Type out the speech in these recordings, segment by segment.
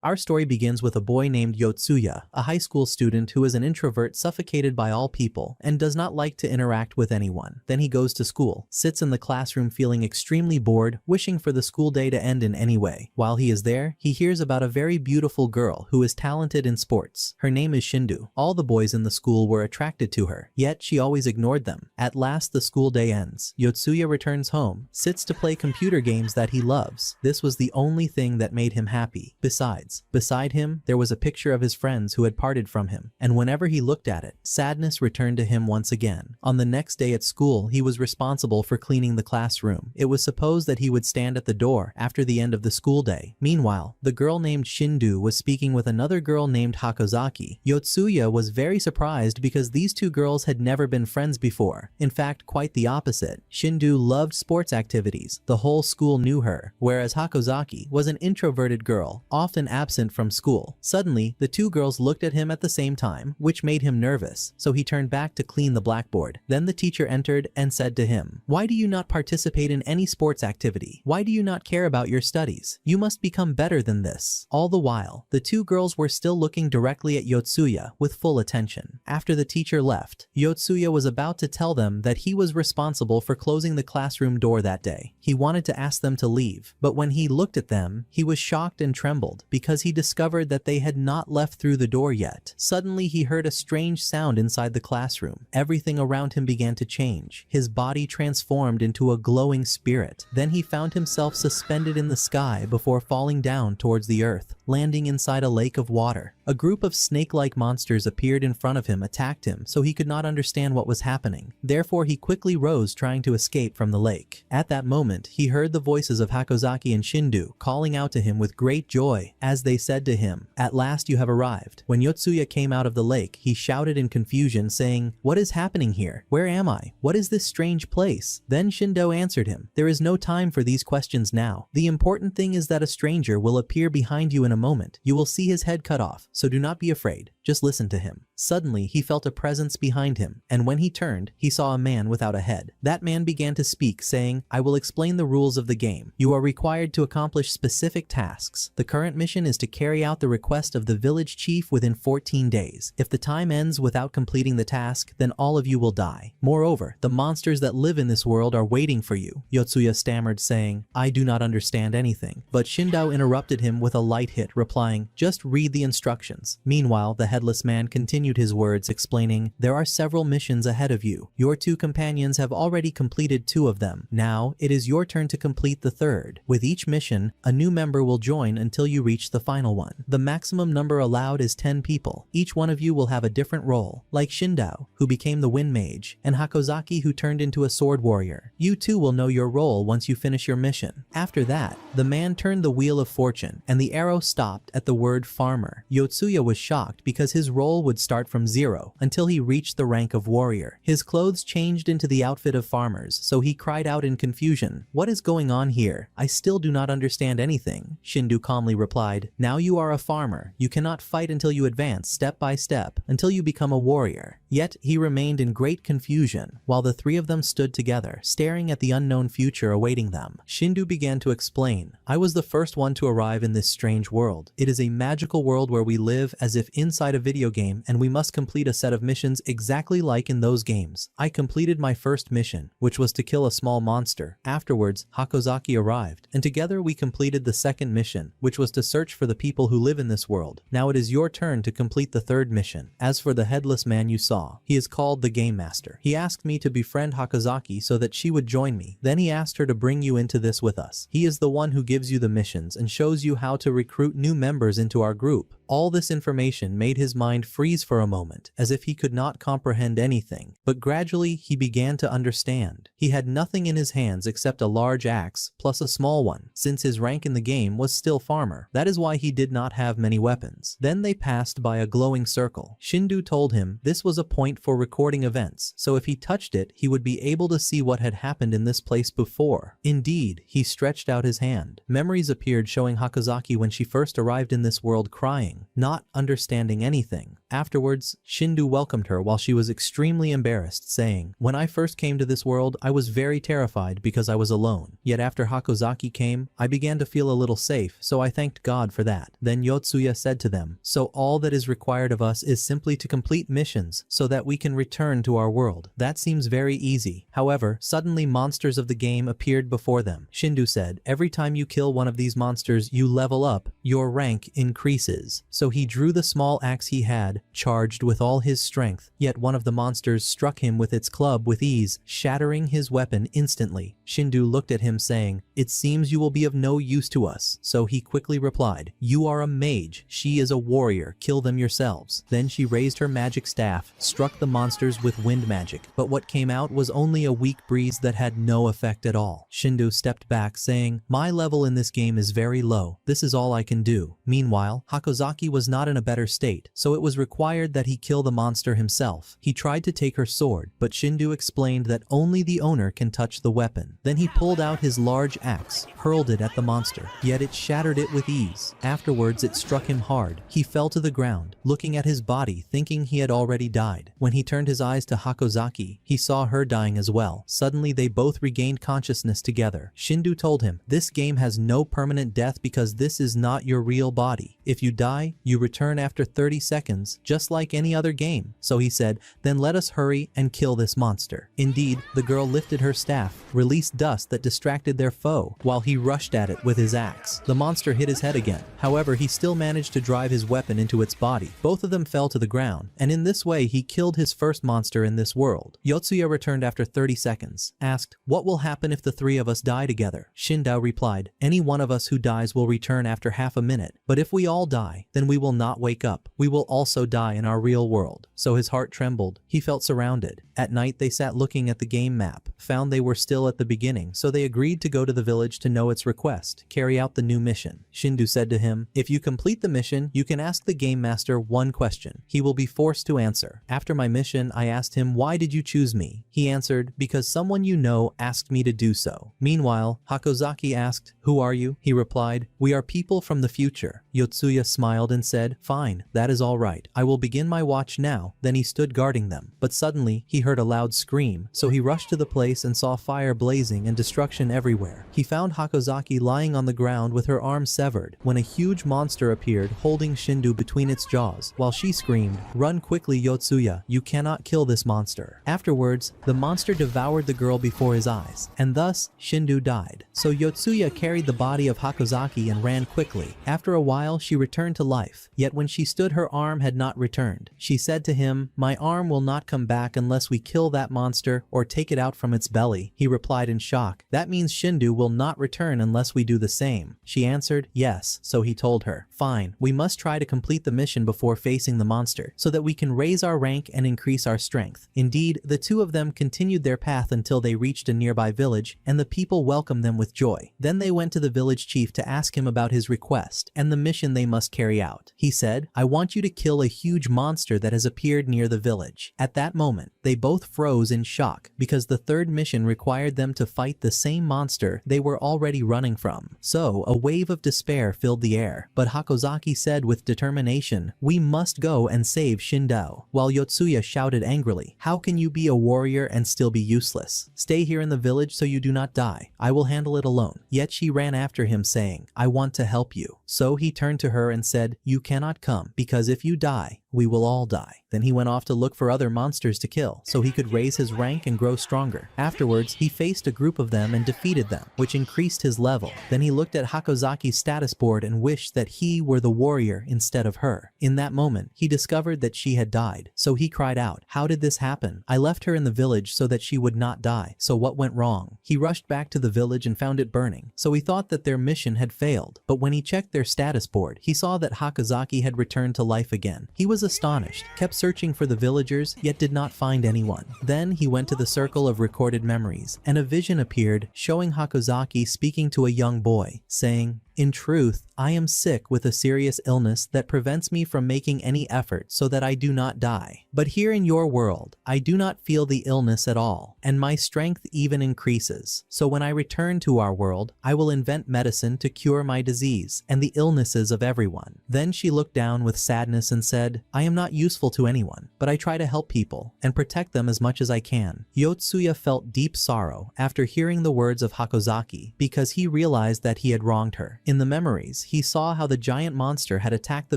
Our story begins with a boy named Yotsuya, a high school student who is an introvert suffocated by all people and does not like to interact with anyone. Then he goes to school, sits in the classroom feeling extremely bored, wishing for the school day to end in any way. While he is there, he hears about a very beautiful girl who is talented in sports. Her name is Shindu. All the boys in the school were attracted to her, yet she always ignored them. At last the school day ends. Yotsuya returns home, sits to play computer games that he loves. This was the only thing that made him happy. Besides, beside him, there was a picture of his friends who had parted from him, and whenever he looked at it, sadness returned to him once again. On the next day at school, he was responsible for cleaning the classroom. It was supposed that he would stand at the door after the end of the school day. Meanwhile, the girl named Shindu was speaking with another girl named Hakozaki. Yotsuya was very surprised because these two girls had never been friends before. In fact, quite the opposite. Shindu loved sports activities. The whole school knew her, whereas Hakozaki was an introverted girl, often absent from school. Suddenly, the two girls looked at him at the same time, which made him nervous, so he turned back to clean the blackboard. Then the teacher entered and said to him, "Why do you not participate in any sports activity? Why do you not care about your studies? You must become better than this." All the while, the two girls were still looking directly at Yotsuya with full attention. After the teacher left, Yotsuya was about to tell them that he was responsible for closing the classroom door that day. He wanted to ask them to leave, but when he looked at them, he was shocked and trembled because he discovered that they had not left through the door yet. Suddenly he heard a strange sound inside the classroom. Everything around him began to change. His body transformed into a glowing spirit. Then he found himself suspended in the sky before falling down towards the earth, landing inside a lake of water. A group of snake-like monsters appeared in front of him, attacked him, so he could not understand what was happening. Therefore he quickly rose, trying to escape from the lake. At that moment, he heard the voices of Hakozaki and Shindu calling out to him with great joy as they said to him, "At last you have arrived." When Yotsuya came out of the lake, he shouted in confusion, saying, "What is happening here? Where am I? What is this strange place?" Then Shindo answered him, "There is no time for these questions now. The important thing is that a stranger will appear behind you in a moment. You will see his head cut off, so do not be afraid. Just listen to him." Suddenly, he felt a presence behind him, and when he turned, he saw a man without a head. That man began to speak, saying, "I will explain the rules of the game. You are required to accomplish specific tasks. The current mission is to carry out the request of the village chief within 14 days. If the time ends without completing the task, then all of you will die. Moreover, the monsters that live in this world are waiting for you." Yotsuya stammered, saying, "I do not understand anything." But Shindo interrupted him with a light hit, replying, "Just read the instructions." Meanwhile, the headless man continued his words, explaining, "There are several missions ahead of you. Your two companions have already completed 2 of them. Now, it is your turn to complete the 3rd. With each mission, a new member will join until you reach the final one. The maximum number allowed is 10 people. Each one of you will have a different role, like Shindo, who became the Wind Mage, and Hakozaki, who turned into a sword warrior. You too will know your role once you finish your mission." After that, the man turned the wheel of fortune, and the arrow stopped at the word farmer. Yotsuya was shocked because his role would start from 0 until he reached the rank of warrior. His clothes changed into the outfit of farmers, so he cried out in confusion, "What is going on here? I still do not understand anything." Shindu calmly replied, "Now you are a farmer. You cannot fight until you advance step by step, until you become a warrior." Yet he remained in great confusion, while the 3 of them stood together, staring at the unknown future awaiting them. Shindu began to explain, "I was the first one to arrive in this strange world. It is a magical world where we live as if inside a video game, and we must complete a set of missions exactly like in those games. I completed my first mission, which was to kill a small monster. Afterwards, Hakozaki arrived, and together we completed the second mission, which was to search for the people who live in this world. Now it is your turn to complete the 3rd mission. As for the headless man you saw, he is called the Game Master. He asked me to befriend Hakozaki so that she would join me. Then he asked her to bring you into this with us. He is the one who gives you the missions and shows you how to recruit new members into our group." All this information made his mind freeze for a moment, as if he could not comprehend anything, but gradually he began to understand. He had nothing in his hands except a large axe, plus a small one, since his rank in the game was still farmer. That is why he did not have many weapons. Then they passed by a glowing circle. Shindu told him this was a point for recording events, so if he touched it, he would be able to see what had happened in this place before. Indeed, he stretched out his hand. Memories appeared showing Hakozaki when she first arrived in this world crying, not understanding anything. Afterwards, Shindu welcomed her while she was extremely embarrassed, saying, "When I first came to this world, I was very terrified because I was alone. Yet after Hakozaki came, I began to feel a little safe, so I thanked God for that." Then Yotsuya said to them, "So all that is required of us is simply to complete missions so that we can return to our world. That seems very easy." However, suddenly monsters of the game appeared before them. Shindu said, "Every time you kill one of these monsters, you level up, your rank increases." So he drew the small axe he had, charged with all his strength, yet one of the monsters struck him with its club with ease, shattering his weapon instantly. Shindu looked at him saying, "It seems you will be of no use to us." So he quickly replied, "You are a mage, she is a warrior, kill them yourselves." Then she raised her magic staff, struck the monsters with wind magic, but what came out was only a weak breeze that had no effect at all. Shindu stepped back saying, "My level in this game is very low, this is all I can do." Meanwhile, Hakozaki was not in a better state, so it was required that he kill the monster himself. He tried to take her sword, but Shindu explained that only the owner can touch the weapon. Then he pulled out his large axe, hurled it at the monster, yet it shattered it with ease. Afterwards it struck him hard. He fell to the ground, looking at his body thinking he had already died. When he turned his eyes to Hakozaki, he saw her dying as well. Suddenly they both regained consciousness together. Shindu told him, "This game has no permanent death because this is not your real body. If you die, you return after 30 seconds, just like any other game." So he said, "Then let us hurry and kill this monster." Indeed, the girl lifted her staff, released dust that distracted their foe, while he rushed at it with his axe. The monster hit his head again. However, he still managed to drive his weapon into its body. Both of them fell to the ground, and in this way he killed his first monster in this world. Yotsuya returned after 30 seconds, asked, "What will happen if the three of us die together?" Shindao replied, "Any one of us who dies will return after half a minute, but if we all die, then we will not wake up. We will also die in our real world." So his heart trembled. He felt surrounded. At night they sat looking at the game map, found they were still at the beginning, so they agreed to go to the village to know its request, carry out the new mission. Shindu said to him, "If you complete the mission, you can ask the game master one question. He will be forced to answer. After my mission, I asked him, 'Why did you choose me?' He answered, 'Because someone you know asked me to do so.'" Meanwhile, Hakozaki asked, "Who are you?" He replied, "We are people from the future." Yotsuya smiled and said, "Fine, that is all right. I will begin my watch now." Then he stood guarding them, but suddenly he heard a loud scream, so he rushed to the place and saw fire blazing and destruction everywhere. He found Hakozaki lying on the ground with her arm severed, when a huge monster appeared holding Shindu between its jaws, while she screamed, "Run quickly, Yotsuya, you cannot kill this monster." Afterwards, the monster devoured the girl before his eyes, and thus Shindu died. So Yotsuya carried the body of Hakozaki and ran quickly. After a while she returned to life, yet when she stood her arm had not returned. She said to him, "My arm will not come back unless we kill that monster or take it out from its belly." He replied in shock, "That means Shindu will not return unless we do the same." She answered, "Yes." So he told her, "Fine, we must try to complete the mission before facing the monster, so that we can raise our rank and increase our strength." Indeed, the two of them continued their path until they reached a nearby village, and the people welcomed them with joy. Then they went to the village chief to ask him about his request and the mission they must carry out. He said, "I want you to kill a huge monster that has appeared near the village." At that moment, they both froze in shock, because the third mission required them to fight the same monster they were already running from. So, a wave of despair filled the air, but Hakozaki said with determination, "We must go and save Shindao," while Yotsuya shouted angrily, "How can you be a warrior and still be useless? Stay here in the village so you do not die. I will handle it alone." Yet she ran after him saying, "I want to help you." So he turned to her and said, "You cannot come, because if you die, we will all die." Then he went off to look for other monsters to kill, so he could raise his rank and grow stronger. Afterwards, he faced a group of them and defeated them, which increased his level. Then he looked at Hakozaki's status board and wished that he were the warrior instead of her. In that moment, he discovered that she had died, so he cried out, "How did this happen? I left her in the village so that she would not die, so what went wrong?" He rushed back to the village and found it burning, so he thought that their mission had failed. But when he checked their status board, he saw that Hakozaki had returned to life again. He was astonished, kept searching for the villagers, yet did not find anyone. Then he went to the circle of recorded memories, and a vision appeared showing Hakozaki speaking to a young boy, saying, In truth, I am sick with a serious illness that prevents me from making any effort so that I do not die. But here in your world, I do not feel the illness at all, and my strength even increases. So when I return to our world, I will invent medicine to cure my disease and the illnesses of everyone." Then she looked down with sadness and said, "I am not useful to anyone, but I try to help people and protect them as much as I can." Yotsuya felt deep sorrow after hearing the words of Hakozaki because he realized that he had wronged her. In the memories, he saw how the giant monster had attacked the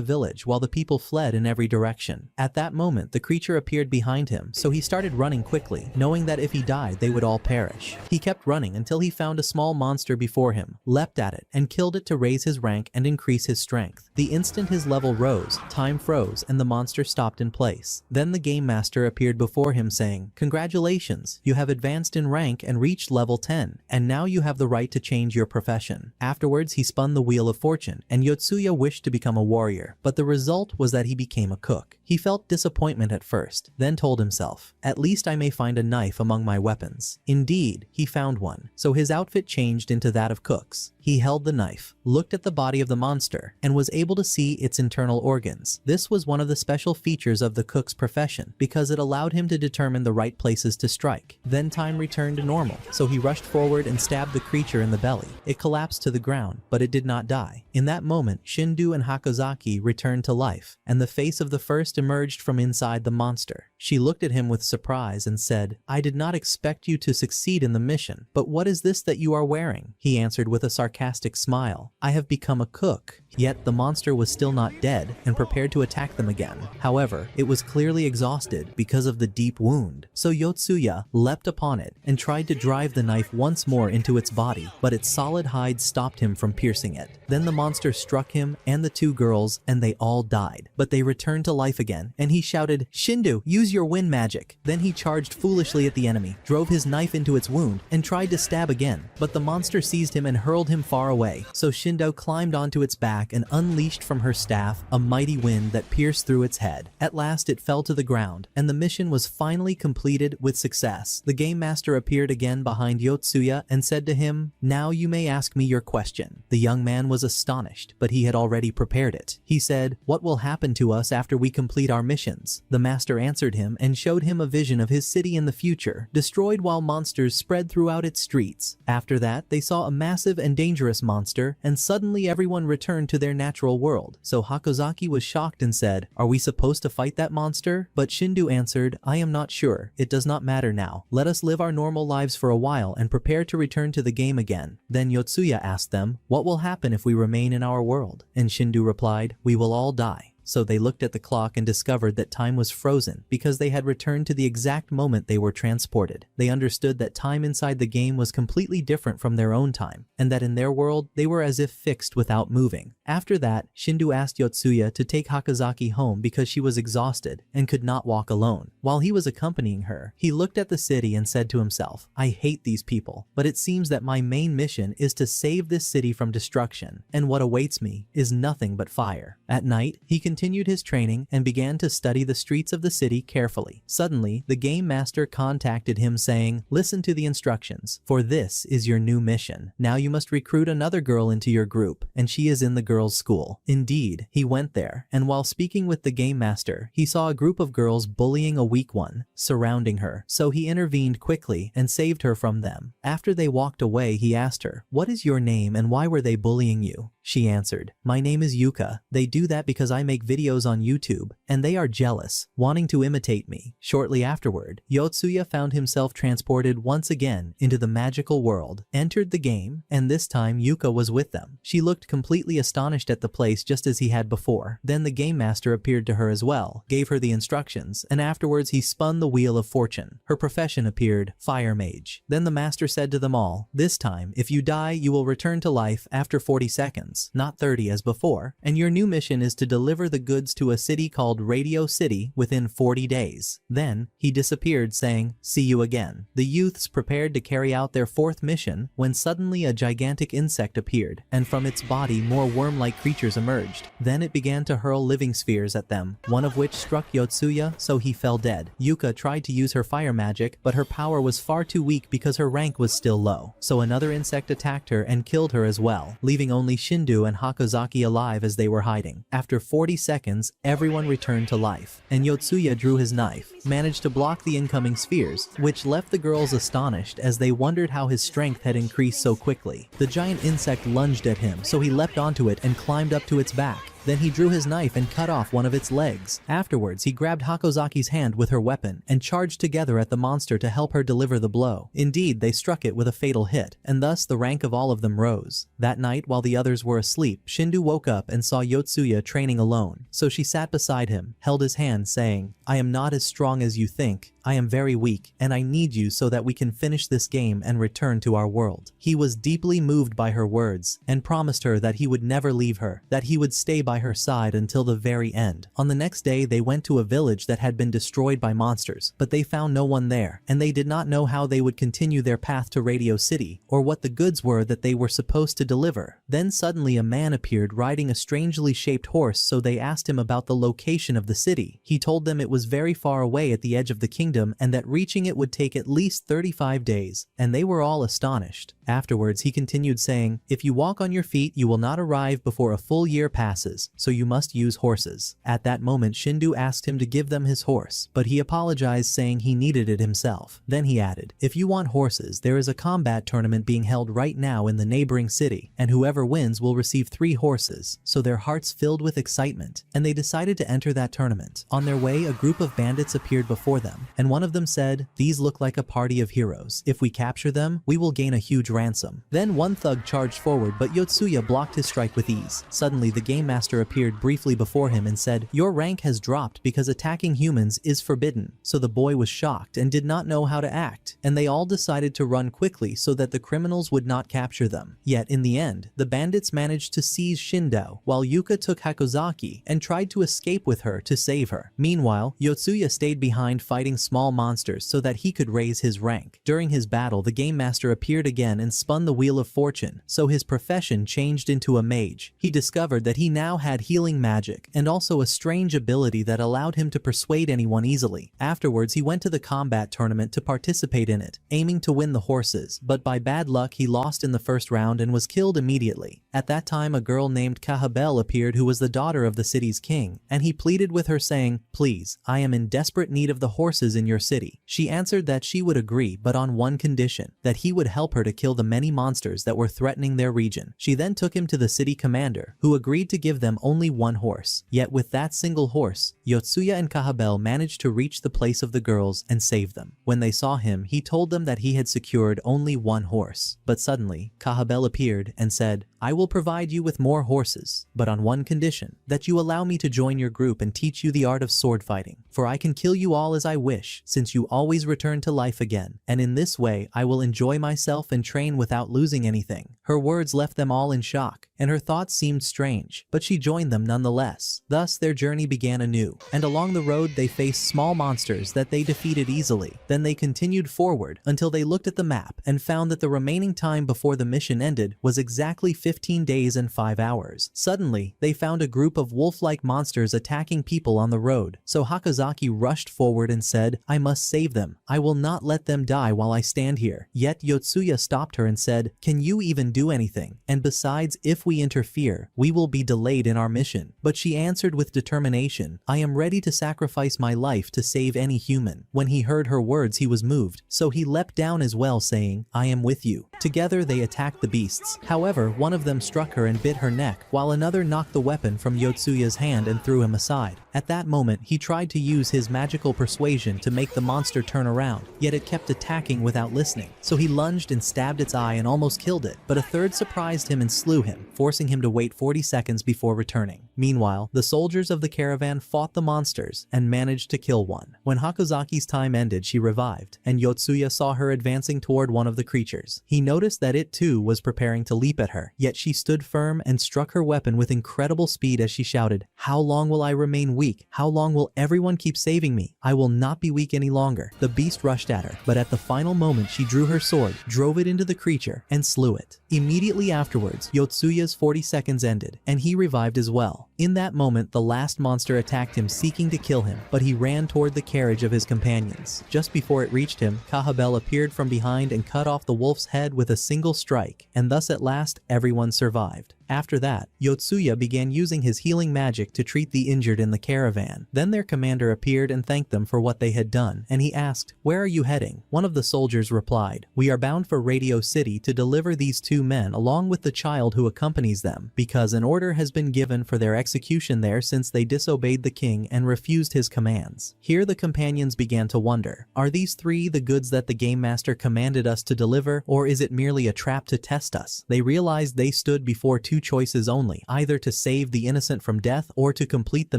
village while the people fled in every direction. At that moment, the creature appeared behind him, so he started running quickly, knowing that if he died, they would all perish. He kept running until he found a small monster before him, leapt at it, and killed it to raise his rank and increase his strength. The instant his level rose, time froze and the monster stopped in place. Then the game master appeared before him saying, "Congratulations, you have advanced in rank and reached level 10, and now you have the right to change your profession." Afterwards, he spun the wheel of fortune, and Yotsuya wished to become a warrior, but the result was that he became a cook. He felt disappointment at first, then told himself, "At least I may find a knife among my weapons." Indeed, he found one, so his outfit changed into that of cook's. He held the knife, looked at the body of the monster, and was able to see its internal organs. This was one of the special features of the cook's profession, because it allowed him to determine the right places to strike. Then time returned to normal, so he rushed forward and stabbed the creature in the belly. It collapsed to the ground, but it did not die. In that moment, Shindu and Hakozaki returned to life, and the face of the first emerged from inside the monster. She looked at him with surprise and said, "I did not expect you to succeed in the mission, but what is this that you are wearing?" He answered with a sarcastic smile, "I have become a cook." Yet the monster was still not dead and prepared to attack them again. However, it was clearly exhausted because of the deep wound. So Yotsuya leapt upon it and tried to drive the knife once more into its body, but its solid hide stopped him from piercing it. Then the monster struck him and the two girls, and they all died. But they returned to life again, and he shouted, "Shindu, use your wind magic." Then he charged foolishly at the enemy, drove his knife into its wound, and tried to stab again. But the monster seized him and hurled him far away. So Shindo climbed onto its back and unleashed from her staff a mighty wind that pierced through its head. At last it fell to the ground, and the mission was finally completed with success. The game master appeared again behind Yotsuya and said to him, "Now you may ask me your question." The young man was astonished, but he had already prepared it. He said, "What will happen to us after we complete our missions?" The master answered him and showed him a vision of his city in the future, destroyed while monsters spread throughout its streets. After that, they saw a massive and dangerous monster, and suddenly everyone returned to their natural world. So Hakozaki was shocked and said, "Are we supposed to fight that monster?" But Shindu answered, "I am not sure. It does not matter now. Let us live our normal lives for a while and prepare to return to the game again." Then Yotsuya asked them, "What will happen if we remain in our world?" And Shindu replied, "We will all die." So they looked at the clock and discovered that time was frozen because they had returned to the exact moment they were transported. They understood that time inside the game was completely different from their own time, and that in their world, they were as if fixed without moving. After that, Shindu asked Yotsuya to take Hakozaki home because she was exhausted and could not walk alone. While he was accompanying her, he looked at the city and said to himself, "I hate these people, but it seems that my main mission is to save this city from destruction, and what awaits me is nothing but fire." At night, he continued his training and began to study the streets of the city carefully. Suddenly, the game master contacted him saying, "Listen to the instructions, for this is your new mission. Now you must recruit another girl into your group, and she is in the girls' school." Indeed, he went there, and while speaking with the game master, he saw a group of girls bullying a weak one, surrounding her. So he intervened quickly and saved her from them. After they walked away, he asked her, "What is your name and why were they bullying you?" She answered, "My name is Yuka. They do that because I make videos on YouTube, and they are jealous, wanting to imitate me." Shortly afterward, Yotsuya found himself transported once again into the magical world, entered the game, and this time Yuka was with them. She looked completely astonished at the place just as he had before. Then the game master appeared to her as well, gave her the instructions, and afterwards he spun the wheel of fortune. Her profession appeared, Fire Mage. Then the master said to them all, "This time, if you die, you will return to life after 40 seconds. Not 30 as before, and your new mission is to deliver the goods to a city called Radio City within 40 days. Then, he disappeared saying, "See you again." The youths prepared to carry out their fourth mission when suddenly a gigantic insect appeared, and from its body more worm-like creatures emerged. Then it began to hurl living spheres at them, one of which struck Yotsuya, so he fell dead. Yuka tried to use her fire magic, but her power was far too weak because her rank was still low. So another insect attacked her and killed her as well, leaving only Shindu Shindu and Hakozaki alive as they were hiding. After 40 seconds, everyone returned to life, and Yotsuya drew his knife, managed to block the incoming spheres, which left the girls astonished as they wondered how his strength had increased so quickly. The giant insect lunged at him, so he leapt onto it and climbed up to its back. Then he drew his knife and cut off one of its legs. Afterwards, he grabbed Hakozaki's hand with her weapon and charged together at the monster to help her deliver the blow. Indeed, they struck it with a fatal hit, and thus the rank of all of them rose. That night, while the others were asleep, Shindu woke up and saw Yotsuya training alone. So she sat beside him, held his hand, saying, "I am not as strong as you think. I am very weak, and I need you so that we can finish this game and return to our world." He was deeply moved by her words, and promised her that he would never leave her, that he would stay by her side until the very end. On the next day, they went to a village that had been destroyed by monsters, but they found no one there, and they did not know how they would continue their path to Radio City, or what the goods were that they were supposed to deliver. Then suddenly a man appeared riding a strangely shaped horse, so they asked him about the location of the city. He told them it was very far away at the edge of the kingdom, and that reaching it would take at least 35 days, and they were all astonished. Afterwards, he continued saying, "If you walk on your feet, you will not arrive before a full year passes, so you must use horses." At that moment, Shindu asked him to give them his horse, but he apologized, saying he needed it himself. Then he added, "If you want horses, there is a combat tournament being held right now in the neighboring city, and whoever wins will receive 3 horses." So their hearts filled with excitement, and they decided to enter that tournament. On their way, a group of bandits appeared before them, and one of them said, "These look like a party of heroes. If we capture them, we will gain a huge ransom." Then one thug charged forward, but Yotsuya blocked his strike with ease. Suddenly, the game master appeared briefly before him and said, "Your rank has dropped because attacking humans is forbidden." So the boy was shocked and did not know how to act, and they all decided to run quickly so that the criminals would not capture them. Yet in the end, the bandits managed to seize Shindo, while Yuka took Hakozaki and tried to escape with her to save her. Meanwhile, Yotsuya stayed behind fighting small monsters so that he could raise his rank. During his battle, the game master appeared again and spun the wheel of fortune, so his profession changed into a mage. He discovered that he now had healing magic and also a strange ability that allowed him to persuade anyone easily. Afterwards, he went to the combat tournament to participate in it, aiming to win the horses, but by bad luck he lost in the first round and was killed immediately. At that time, a girl named Kahabel appeared who was the daughter of the city's king, and he pleaded with her saying, "Please, I am in desperate need of the horses in your city." She answered that she would agree, but on one condition, that he would help her to kill the many monsters that were threatening their region. She then took him to the city commander, who agreed to give them only 1 horse. Yet with that single horse, Yotsuya and Kahabel managed to reach the place of the girls and save them. When they saw him, he told them that he had secured only 1 horse. But suddenly, Kahabel appeared and said, "I will provide you with more horses, but on one condition, that you allow me to join your group and teach you the art of sword fighting. For I can kill you all as I wish, since you always return to life again, and in this way I will enjoy myself and train without losing anything." Her words left them all in shock, and her thoughts seemed strange, but she joined them nonetheless. Thus their journey began anew, and along the road they faced small monsters that they defeated easily. Then they continued forward until they looked at the map and found that the remaining time before the mission ended was exactly 15 days and 5 hours. Suddenly, they found a group of wolf-like monsters attacking people on the road, so Hakozaki rushed forward and said, "I must save them. I will not let them die while I stand here." Yet Yotsuya stopped her and said, "Can you even do anything? And besides, if we interfere, we will be delayed in our mission." But she answered with determination, "I am ready to sacrifice my life to save any human." When he heard her words, he was moved, so he leapt down as well, saying, "I am with you." Together they attacked the beasts. However, one of them struck her and bit her neck, while another knocked the weapon from Yotsuya's hand and threw him aside. At that moment, he tried to use his magical persuasion to make the monster turn around, yet it kept attacking without listening. So he lunged and stabbed its eye and almost killed it, but a third surprised him and slew him, forcing him to wait 40 seconds before returning. Meanwhile, the soldiers of the caravan fought the monsters and managed to kill one. When Hakozaki's time ended, she revived, and Yotsuya saw her advancing toward one of the creatures. He noticed that it too was preparing to leap at her, yet she stood firm and struck her weapon with incredible speed as she shouted, "How long will I remain weak? How long will everyone keep saving me? I will not be weak any longer." The beast rushed at her, but at the final moment she drew her sword, drove it into the creature, and slew it. Immediately afterwards, Yotsuya's 40 seconds ended, and he revived as well. In that moment, the last monster attacked him, seeking to kill him, but he ran toward the carriage of his companions. Just before it reached him, Kahabel appeared from behind and cut off the wolf's head with a single strike, and thus at last everyone survived. After that, Yotsuya began using his healing magic to treat the injured in the caravan. Then their commander appeared and thanked them for what they had done, and he asked, "Where are you heading?" One of the soldiers replied, "We are bound for Radio City to deliver these two men along with the child who accompanies them, because an order has been given for their execution there since they disobeyed the king and refused his commands." Here the companions began to wonder, are these three the goods that the game master commanded us to deliver, or is it merely a trap to test us? They realized they stood before two choices only, either to save the innocent from death or to complete the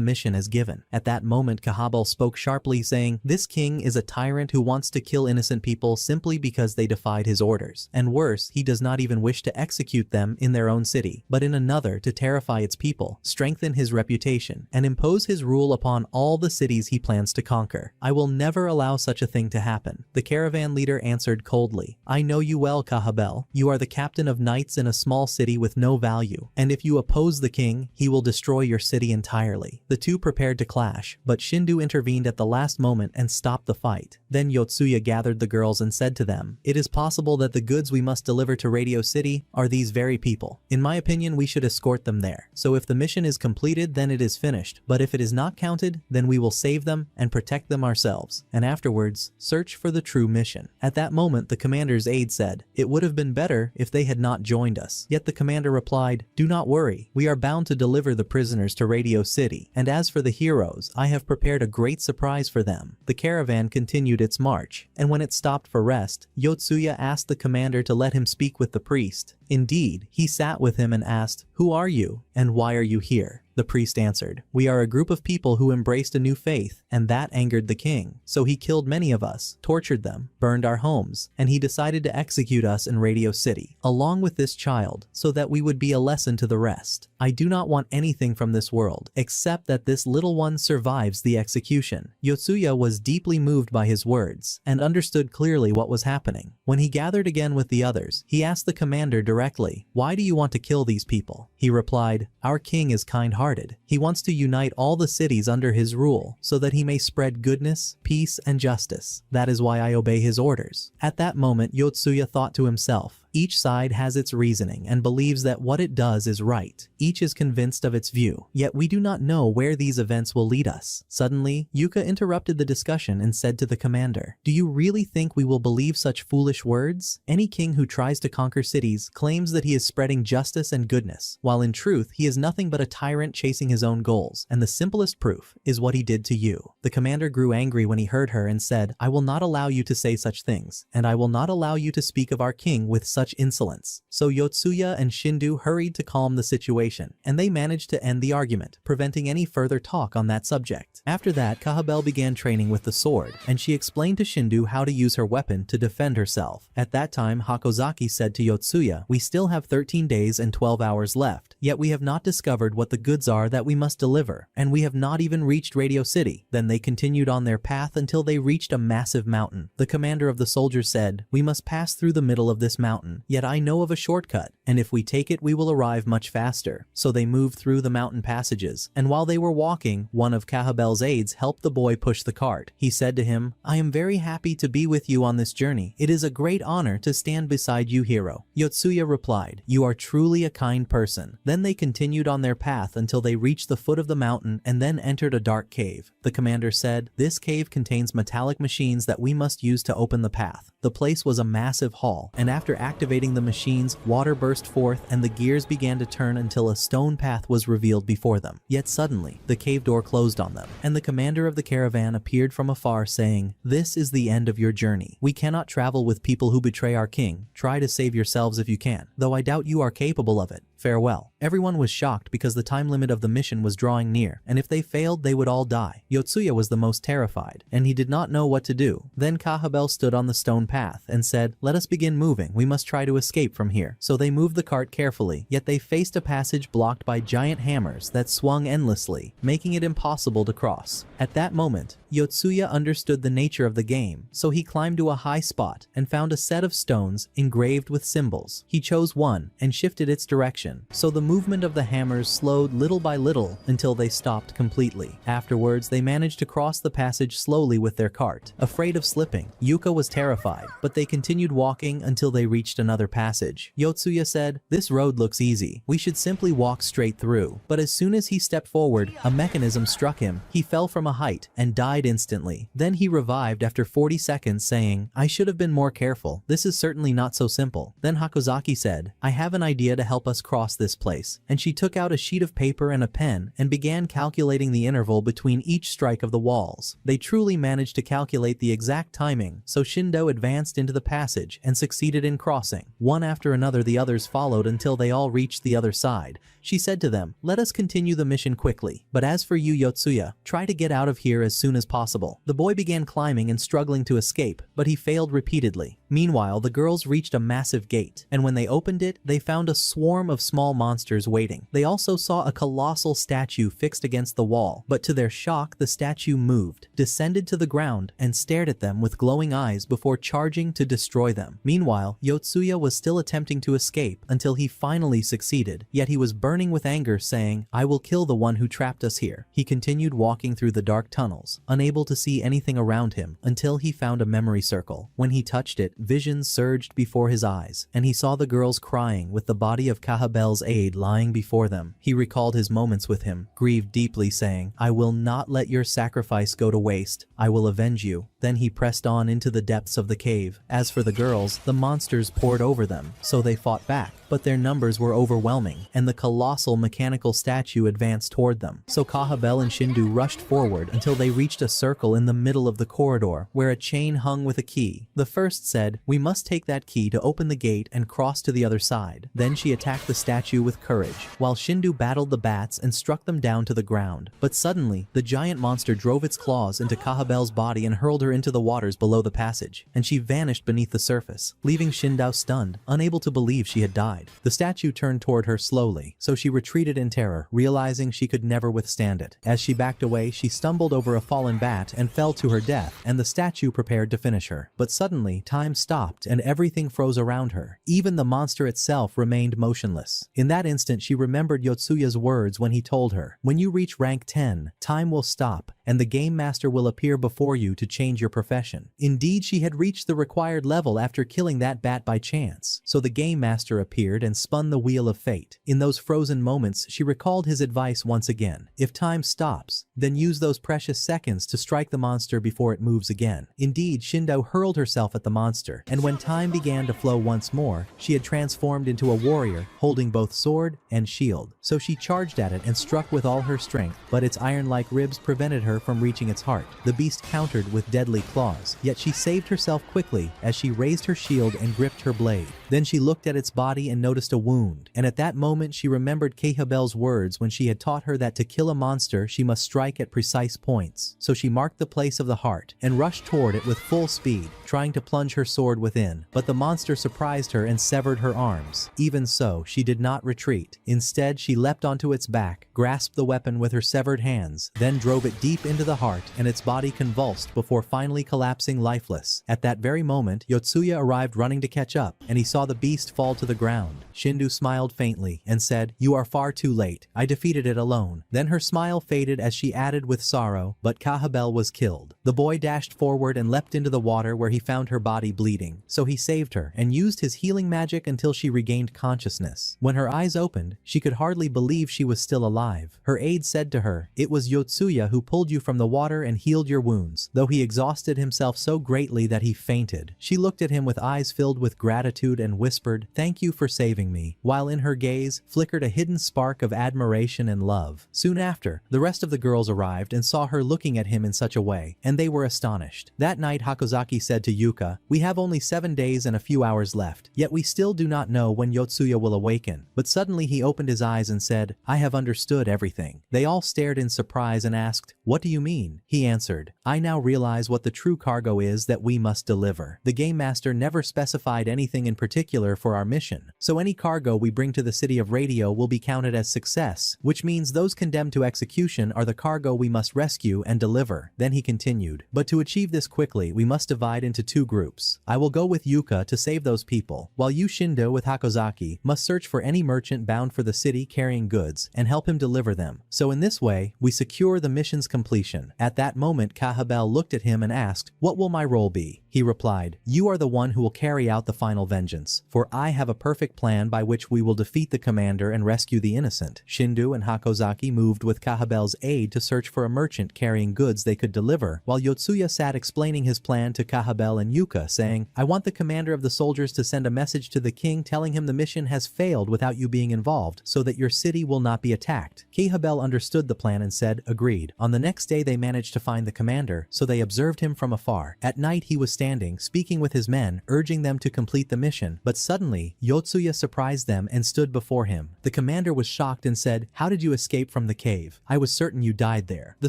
mission as given. At that moment Kahabel spoke sharply, saying, "This king is a tyrant who wants to kill innocent people simply because they defied his orders. And worse, he does not even wish to execute them in their own city, but in another to terrify its people, strengthen his reputation, and impose his rule upon all the cities he plans to conquer. I will never allow such a thing to happen." The caravan leader answered coldly, "I know you well, Kahabel. You are the captain of knights in a small city with no value, and if you oppose the king, he will destroy your city entirely." The two prepared to clash, but Shindu intervened at the last moment and stopped the fight. Then Yotsuya gathered the girls and said to them, "It is possible that the goods we must deliver to Radio City are these very people. In my opinion, we should escort them there. So if the mission is completed, then it is finished, but if it is not counted, then we will save them and protect them ourselves, and afterwards, search for the true mission." At that moment the commander's aide said, "It would have been better if they had not joined us." Yet the commander replied, "Do not worry, we are bound to deliver the prisoners to Radio City, and as for the heroes, I have prepared a great surprise for them." The caravan continued its march, and when it stopped for rest, Yotsuya asked the commander to let him speak with the priest. Indeed, he sat with him and asked, "Who are you, and why are you here?" The priest answered, "We are a group of people who embraced a new faith, and that angered the king. So he killed many of us, tortured them, burned our homes, and he decided to execute us in Radio City, along with this child, so that we would be a lesson to the rest. I do not want anything from this world, except that this little one survives the execution." Yotsuya was deeply moved by his words, and understood clearly what was happening. When he gathered again with the others, he asked the commander directly, "Why do you want to kill these people?" He replied, "Our king is kind-hearted. He wants to unite all the cities under his rule, so that he may spread goodness, peace, and justice. That is why I obey his orders." At that moment Yotsuya thought to himself, each side has its reasoning and believes that what it does is right. Each is convinced of its view, yet we do not know where these events will lead us. Suddenly, Yuka interrupted the discussion and said to the commander, "Do you really think we will believe such foolish words? Any king who tries to conquer cities claims that he is spreading justice and goodness, while in truth he is nothing but a tyrant chasing his own goals, and the simplest proof is what he did to you." The commander grew angry when he heard her and said, "I will not allow you to say such things, and I will not allow you to speak of our king with such insolence." So Yotsuya and Shindu hurried to calm the situation, and they managed to end the argument, preventing any further talk on that subject. After that, Kahabel began training with the sword, and she explained to Shindu how to use her weapon to defend herself. At that time, Hakozaki said to Yotsuya, "We still have 13 days and 12 hours left, yet we have not discovered what the goods are that we must deliver, and we have not even reached Radio City." Then they continued on their path until they reached a massive mountain. The commander of the soldiers said, "We must pass through the middle of this mountain, yet I know of a shortcut, and if we take it we will arrive much faster." So they moved through the mountain passages, and while they were walking, one of Kahabel's aides helped the boy push the cart. He said to him, "I am very happy to be with you on this journey. It is a great honor to stand beside you, hero." Yotsuya replied, "You are truly a kind person." Then they continued on their path until they reached the foot of the mountain and then entered a dark cave. The commander said, "This cave contains metallic machines that we must use to open the path." The place was a massive hall, and after activating the machines, water burst forth and the gears began to turn until a stone path was revealed before them. Yet suddenly, the cave door closed on them, and the commander of the caravan appeared from afar saying, "This is the end of your journey. We cannot travel with people who betray our king. Try to save yourselves if you can, though I doubt you are capable of it. Farewell." Everyone was shocked because the time limit of the mission was drawing near, and if they failed they would all die. Yotsuya was the most terrified, and he did not know what to do. Then Kahabel stood on the stone path and said, "Let us begin moving. We must try to escape from here." So they moved the cart carefully, yet they faced a passage blocked by giant hammers that swung endlessly, making it impossible to cross. At that moment, Yotsuya understood the nature of the game, so he climbed to a high spot and found a set of stones engraved with symbols. He chose one and shifted its direction, motion, so the movement of the hammers slowed little by little until they stopped completely. Afterwards, they managed to cross the passage slowly with their cart. Afraid of slipping, Yuka was terrified, but they continued walking until they reached another passage. Yotsuya said, "This road looks easy. We should simply walk straight through." But as soon as he stepped forward, a mechanism struck him. He fell from a height and died instantly. Then he revived after 40 seconds saying, "I should have been more careful. This is certainly not so simple." Then Hakozaki said, "I have an idea to help us cross this place." And she took out a sheet of paper and a pen and began calculating the interval between each strike of the walls. They truly managed to calculate the exact timing, so Shindo advanced into the passage and succeeded in crossing. One after another the others followed until they all reached the other side. She said to them, "Let us continue the mission quickly. But as for you, Yotsuya, try to get out of here as soon as possible." The boy began climbing and struggling to escape, but he failed repeatedly. Meanwhile, the girls reached a massive gate, and when they opened it, they found a swarm of small monsters waiting. They also saw a colossal statue fixed against the wall, but to their shock, the statue moved, descended to the ground, and stared at them with glowing eyes before charging to destroy them. Meanwhile, Yotsuya was still attempting to escape until he finally succeeded, yet he was burning with anger, saying, "I will kill the one who trapped us here." He continued walking through the dark tunnels, unable to see anything around him, until he found a memory circle. When he touched it, visions surged before his eyes, and he saw the girls crying with the body of Kahabel's aide lying before them. He recalled his moments with him, grieved deeply, saying, "I will not let your sacrifice go to waste. I will avenge you." Then he pressed on into the depths of the cave. As for the girls, the monsters poured over them, so they fought back, but their numbers were overwhelming, and the colossal mechanical statue advanced toward them. So Kahabel and Shindu rushed forward until they reached a circle in the middle of the corridor, where a chain hung with a key. The first said, "We must take that key to open the gate and cross to the other side." Then she attacked the statue with courage, while Shindu battled the bats and struck them down to the ground. But suddenly, the giant monster drove its claws into Kahabel's body and hurled her into the waters below the passage, and she vanished beneath the surface, leaving Shindao stunned, unable to believe she had died. The statue turned toward her slowly, so she retreated in terror, realizing she could never withstand it. As she backed away, she stumbled over a fallen bat and fell to her death, and the statue prepared to finish her. But suddenly, time stopped and everything froze around her. Even the monster itself remained motionless. In that instant, she remembered Yotsuya's words when he told her, "When you reach rank 10, time will stop, and the game master will appear before you to change your profession." Indeed, she had reached the required level after killing that bat by chance, so the game master appeared and spun the wheel of fate. In those frozen moments, she recalled his advice once again. If time stops, then use those precious seconds to strike the monster before it moves again. Indeed, Shindo hurled herself at the monster, and when time began to flow once more, she had transformed into a warrior, holding both sword and shield. So she charged at it and struck with all her strength, but its iron-like ribs prevented her from reaching its heart. The beast countered with deadly claws, yet she saved herself quickly as she raised her shield and gripped her blade. Then she looked at its body and noticed a wound, and at that moment she remembered Kahabel's words when she had taught her that to kill a monster she must strike at precise points. So she marked the place of the heart and rushed toward it with full speed, trying to plunge her sword within, but the monster surprised her and severed her arms. Even so, she did not retreat. Instead, she leapt onto its back, grasped the weapon with her severed hands, then drove it deep into the heart, and its body convulsed before finally collapsing lifeless. At that very moment, Yotsuya arrived running to catch up, and he saw the beast fall to the ground. Shindu smiled faintly and said, "You are far too late. I defeated it alone." Then her smile faded as she added with sorrow, "But Kahabel was killed." The boy dashed forward and leapt into the water where he found her body bleeding. So he saved her and used his healing magic until she regained consciousness. When her eyes opened, she could hardly believe she was still alive. Her aide said to her, "It was Yotsuya who pulled you from the water and healed your wounds, though he exhausted himself so greatly that he fainted." She looked at him with eyes filled with gratitude and whispered, "Thank you for saving me," while in her gaze flickered a hidden spark of admiration and love. Soon after, the rest of the girls arrived and saw her looking at him in such a way, and they were astonished. That night, Hakozaki said to Yuka, "We have only 7 days and a few hours left, yet we still do not know when Yotsuya will awaken." But suddenly he opened his eyes and said, "I have understood everything." They all stared in surprise and asked, "What do you mean?" He answered, "I now realize what the true cargo is that we must deliver." The game master never specified anything in particular particular for our mission. So any cargo we bring to the city of Radio will be counted as success, which means those condemned to execution are the cargo we must rescue and deliver. Then he continued, but to achieve this quickly we must divide into 2 groups. I will go with Yuka to save those people, while you Shindo with Hakozaki must search for any merchant bound for the city carrying goods and help him deliver them. So in this way, we secure the mission's completion. At that moment Kahabel looked at him and asked, what will my role be? He replied, you are the one who will carry out the final vengeance, for I have a perfect plan by which we will defeat the commander and rescue the innocent. Shindu and Hakozaki moved with Kahabel's aid to search for a merchant carrying goods they could deliver, while Yotsuya sat explaining his plan to Kahabel and Yuka, saying, I want the commander of the soldiers to send a message to the king telling him the mission has failed without you being involved, so that your city will not be attacked. Kahabel understood the plan and said, agreed. On the next day they managed to find the commander, so they observed him from afar. At night he was standing, speaking with his men, urging them to complete the mission, but suddenly, Yotsuya surprised them and stood before him. The commander was shocked and said, how did you escape from the cave? I was certain you died there. The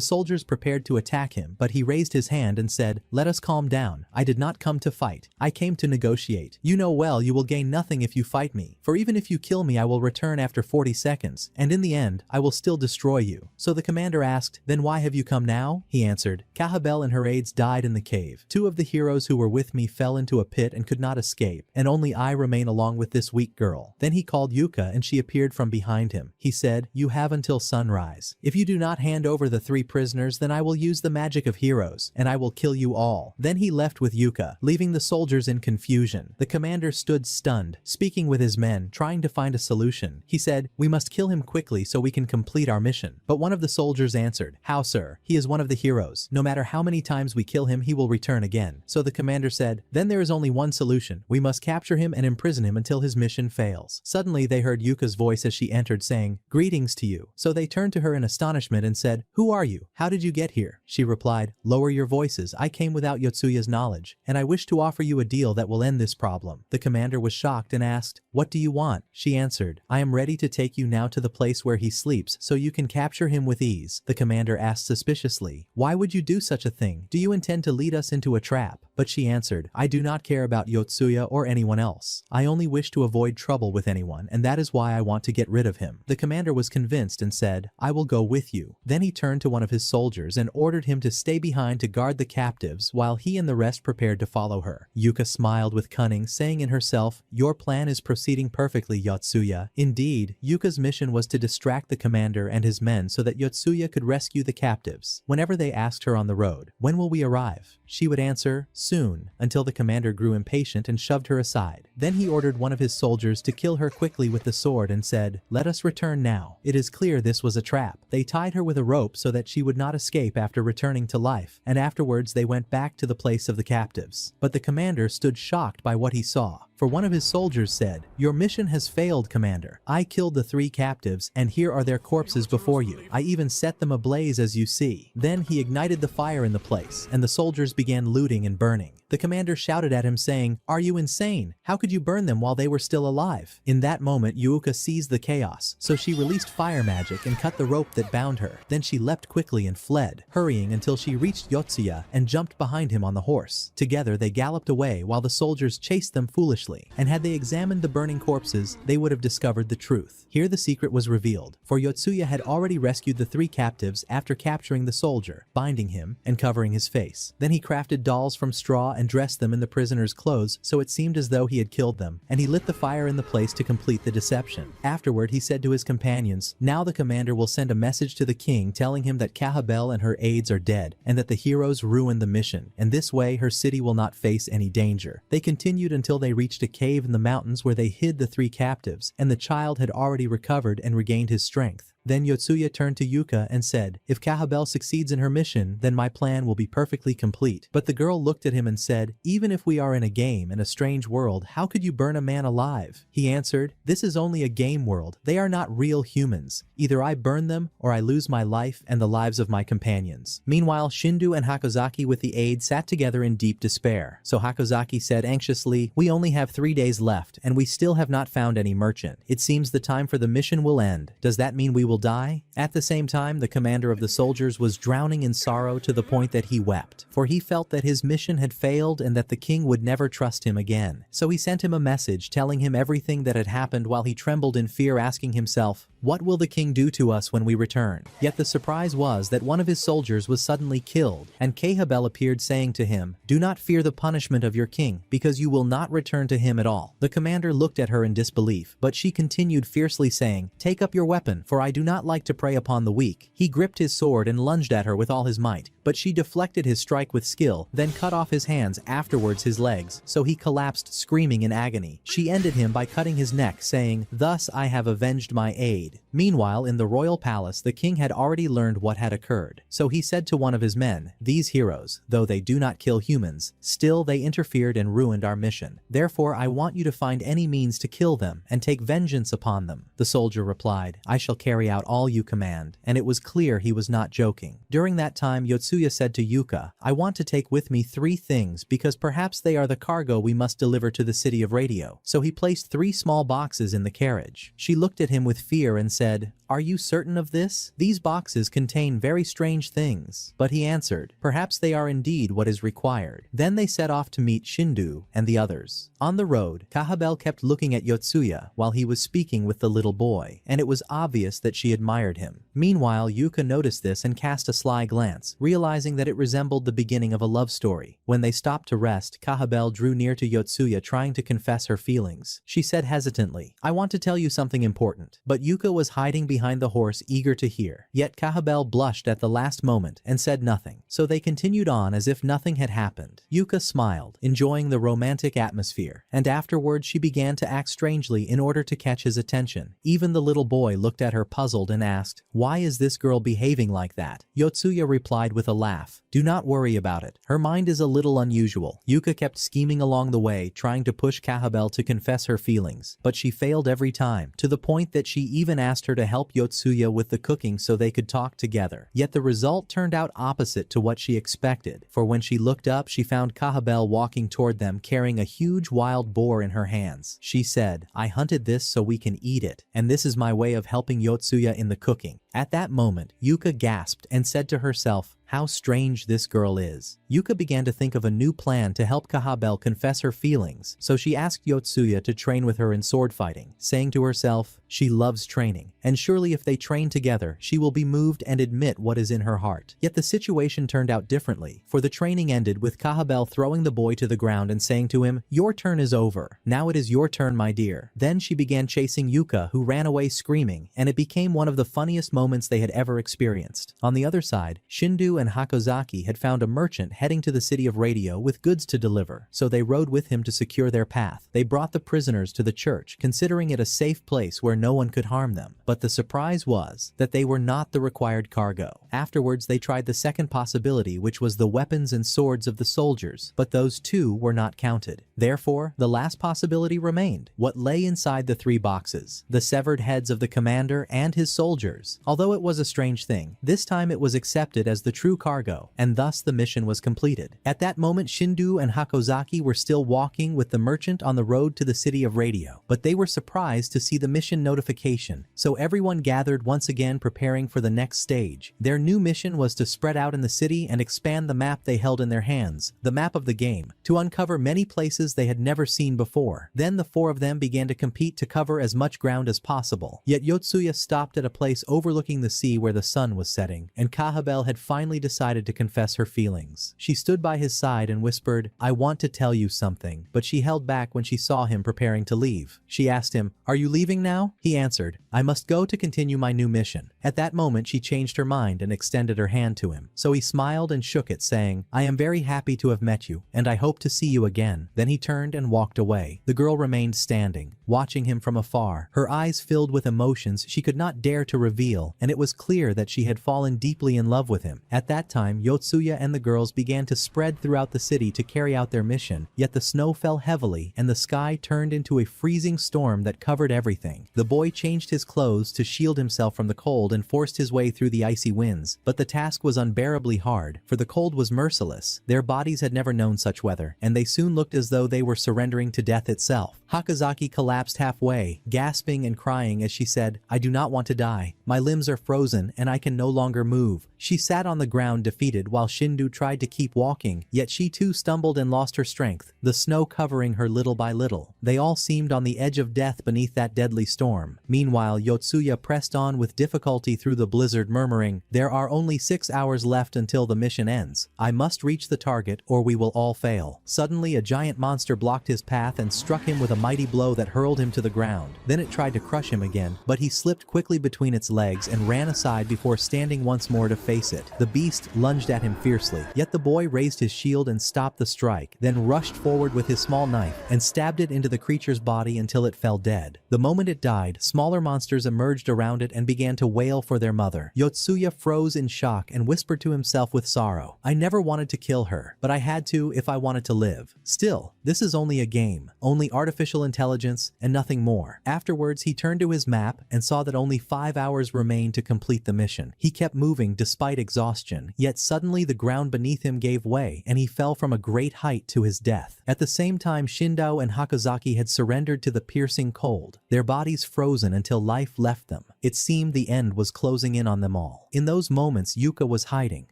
soldiers prepared to attack him, but he raised his hand and said, let us calm down. I did not come to fight. I came to negotiate. You know well you will gain nothing if you fight me, for even if you kill me I will return after 40 seconds, and in the end, I will still destroy you. So the commander asked, then why have you come now? He answered, Kahabel and her aides died in the cave. 2 of the heroes who were with me fell into a pit and could not escape, and only I remain along with this weak girl. Then he called Yuka and she appeared from behind him. He said, you have until sunrise. If you do not hand over the 3 prisoners then I will use the magic of heroes, and I will kill you all. Then he left with Yuka, leaving the soldiers in confusion. The commander stood stunned, speaking with his men, trying to find a solution. He said, we must kill him quickly so we can complete our mission. But one of the soldiers answered, how sir? He is one of the heroes. No matter how many times we kill him he will return again. So the commander said, then there is only one solution. We must capture him and imprison him until his mission fails. Suddenly they heard Yuka's voice as she entered saying, greetings to you. So they turned to her in astonishment and said, who are you? How did you get here? She replied, lower your voices. I came without Yotsuya's knowledge, and I wish to offer you a deal that will end this problem. The commander was shocked and asked, what do you want? She answered, I am ready to take you now to the place where he sleeps so you can capture him with ease. The commander asked suspiciously, why would you do such a thing? Do you intend to lead us into a trap? But she answered, I do not care about Yotsuya or anyone else. I only wish to avoid trouble with anyone, and that is why I want to get rid of him. The commander was convinced and said, I will go with you. Then he turned to one of his soldiers and ordered him to stay behind to guard the captives while he and the rest prepared to follow her. Yuka smiled with cunning, saying in herself, your plan is proceeding perfectly, Yotsuya. Indeed, Yuka's mission was to distract the commander and his men so that Yotsuya could rescue the captives. Whenever they asked her on the road, when will we arrive? She would answer, soon, until the commander grew impatient and shoved her aside. Then he ordered one of his soldiers to kill her quickly with the sword and said, let us return now. It is clear this was a trap. They tied her with a rope so that she would not escape after returning to life, and afterwards they went back to the place of the captives. But the commander stood shocked by what he saw. For one of his soldiers said, your mission has failed, Commander. I killed the 3 captives, and here are their corpses before you. I even set them ablaze as you see. Then he ignited the fire in the place, and the soldiers began looting and burning. The commander shouted at him saying, are you insane? How could you burn them while they were still alive? In that moment Yuka seized the chaos, so she released fire magic and cut the rope that bound her. Then she leapt quickly and fled, hurrying until she reached Yotsuya and jumped behind him on the horse. Together they galloped away while the soldiers chased them foolishly, and had they examined the burning corpses, they would have discovered the truth. Here the secret was revealed, for Yotsuya had already rescued the 3 captives after capturing the soldier, binding him, and covering his face. Then he crafted dolls from straw and dressed them in the prisoner's clothes so it seemed as though he had killed them, and he lit the fire in the place to complete the deception. Afterward he said to his companions, now the commander will send a message to the king telling him that Kahabel and her aides are dead, and that the heroes ruined the mission, and this way her city will not face any danger. They continued until they reached a cave in the mountains where they hid the 3 captives, and the child had already recovered and regained his strength. Then Yotsuya turned to Yuka and said, if Kahabel succeeds in her mission, then my plan will be perfectly complete. But the girl looked at him and said, even if we are in a game in a strange world, how could you burn a man alive? He answered, this is only a game world. They are not real humans. Either I burn them or I lose my life and the lives of my companions. Meanwhile, Shindu and Hakozaki with the aide sat together in deep despair. So Hakozaki said anxiously, we only have 3 days left and we still have not found any merchant. It seems the time for the mission will end. Does that mean we will will die? At the same time, the commander of the soldiers was drowning in sorrow to the point that he wept, for he felt that his mission had failed and that the king would never trust him again. So he sent him a message telling him everything that had happened while he trembled in fear, asking himself, what will the king do to us when we return? Yet the surprise was that one of his soldiers was suddenly killed, and Kehabel appeared saying to him, do not fear the punishment of your king, because you will not return to him at all. The commander looked at her in disbelief, but she continued fiercely saying, take up your weapon, for I do not like to prey upon the weak. He gripped his sword and lunged at her with all his might, but she deflected his strike with skill, then cut off his hands, afterwards his legs, so he collapsed screaming in agony. She ended him by cutting his neck, saying, thus I have avenged my aid. Meanwhile, in the royal palace, the king had already learned what had occurred. So he said to one of his men, these heroes, though they do not kill humans, still they interfered and ruined our mission. Therefore I want you to find any means to kill them and take vengeance upon them. The soldier replied, I shall carry out all you command, and it was clear he was not joking. During that time, Yotsuya said to Yuka, I want to take with me 3 things because perhaps they are the cargo we must deliver to the city of radio. So he placed 3 small boxes in the carriage. She looked at him with fear and said, are you certain of this? These boxes contain very strange things. But he answered, perhaps they are indeed what is required. Then they set off to meet Shindu and the others. On the road, Kahabel kept looking at Yotsuya while he was speaking with the little boy, and it was obvious that she admired him. Meanwhile, Yuka noticed this and cast a sly glance, realizing that it resembled the beginning of a love story. When they stopped to rest, Kahabel drew near to Yotsuya trying to confess her feelings. She said hesitantly, I want to tell you something important. But Yuka was hiding behind the horse, eager to hear. Yet Kahabel blushed at the last moment and said nothing. So they continued on as if nothing had happened. Yuka smiled, enjoying the romantic atmosphere, and afterwards she began to act strangely in order to catch his attention. Even the little boy looked at her puzzled and asked, why is this girl behaving like that? Yotsuya replied with a laugh, do not worry about it. Her mind is a little unusual. Yuka kept scheming along the way, trying to push Kahabel to confess her feelings, but she failed every time, to the point that she even asked her to help Yotsuya with the cooking so they could talk together. Yet the result turned out opposite to what she expected, for when she looked up she found Kahabel walking toward them carrying a huge wild boar in her hands. She said, I hunted this so we can eat it, and this is my way of helping Yotsuya in the cooking. At that moment, Yuka gasped and said to herself, how strange this girl is. Yuka began to think of a new plan to help Kahabel confess her feelings, so she asked Yotsuya to train with her in sword fighting, saying to herself, she loves training, and surely if they train together, she will be moved and admit what is in her heart. Yet the situation turned out differently, for the training ended with Kahabel throwing the boy to the ground and saying to him, your turn is over. Now it is your turn, my dear. Then she began chasing Yuka, who ran away screaming, and it became one of the funniest moments they had ever experienced. On the other side, Shindu and Hakozaki had found a merchant heading to the city of radio with goods to deliver, so they rode with him to secure their path. They brought the prisoners to the church, considering it a safe place where no one could harm them. But the surprise was that they were not the required cargo. Afterwards, they tried the second possibility, which was the weapons and swords of the soldiers, but those too were not counted. Therefore, the last possibility remained, what lay inside the 3 boxes, the severed heads of the commander and his soldiers. Although it was a strange thing, this time it was accepted as the true cargo, and thus the mission was completed. At that moment, Shindu and Hakozaki were still walking with the merchant on the road to the city of radio, but they were surprised to see the mission notification, so everyone gathered once again preparing for the next stage. Their new mission was to spread out in the city and expand the map they held in their hands, the map of the game, to uncover many places they had never seen before. Then the 4 of them began to compete to cover as much ground as possible. Yet Yotsuya stopped at a place overlooking the sea where the sun was setting, and Kahabel had finally decided to confess her feelings. She stood by his side and whispered, I want to tell you something, but she held back when she saw him preparing to leave. She asked him, are you leaving now? He answered, I must go to continue my new mission. At that moment she changed her mind and extended her hand to him. So he smiled and shook it, saying, I am very happy to have met you, and I hope to see you again. Then he turned and walked away. The girl remained standing, watching him from afar, her eyes filled with emotions she could not dare to reveal, and it was clear that she had fallen deeply in love with him. At that time, Yotsuya and the girls began to spread throughout the city to carry out their mission, yet the snow fell heavily and the sky turned into a freezing storm that covered everything. The boy changed his clothes to shield himself from the cold and forced his way through the icy winds, but the task was unbearably hard, for the cold was merciless. Their bodies had never known such weather, and they soon looked as though they were surrendering to death itself. Hakazaki collapsed halfway, gasping and crying as she said, "I do not want to die. My limbs are frozen and I can no longer move." She sat on the ground defeated while Shindu tried to keep walking, yet she too stumbled and lost her strength, the snow covering her little by little. They all seemed on the edge of death beneath that deadly storm. Meanwhile, Yotsuya pressed on with difficulty through the blizzard, murmuring, "There are only 6 hours left until the mission ends. I must reach the target or we will all fail." Suddenly, a giant monster blocked his path and struck him with a mighty blow that hurled him to the ground. Then it tried to crush him again, but he slipped quickly between its legs and ran aside before standing once more to face it. The beast lunged at him fiercely, yet the boy raised his shield and stopped the strike, then rushed forward with his small knife and stabbed it into the creature's body until it fell dead. The moment it died, smaller monsters emerged around it and began to wail for their mother. Yotsuya froze in shock and whispered to himself with sorrow, "I never wanted to kill her, but I had to if I wanted to live. Still, this is only a game, only artificial intelligence and nothing more." Afterwards, he turned to his map and saw that only 5 hours remained to complete the mission. He kept moving despite exhaustion, yet suddenly the ground beneath him gave way and he fell from a great height to his death. At the same time, Shindo and Hakazaki had surrendered to the piercing cold, their bodies frozen until life left them. It seemed the end was closing in on them all. In those moments, Yuka was hiding,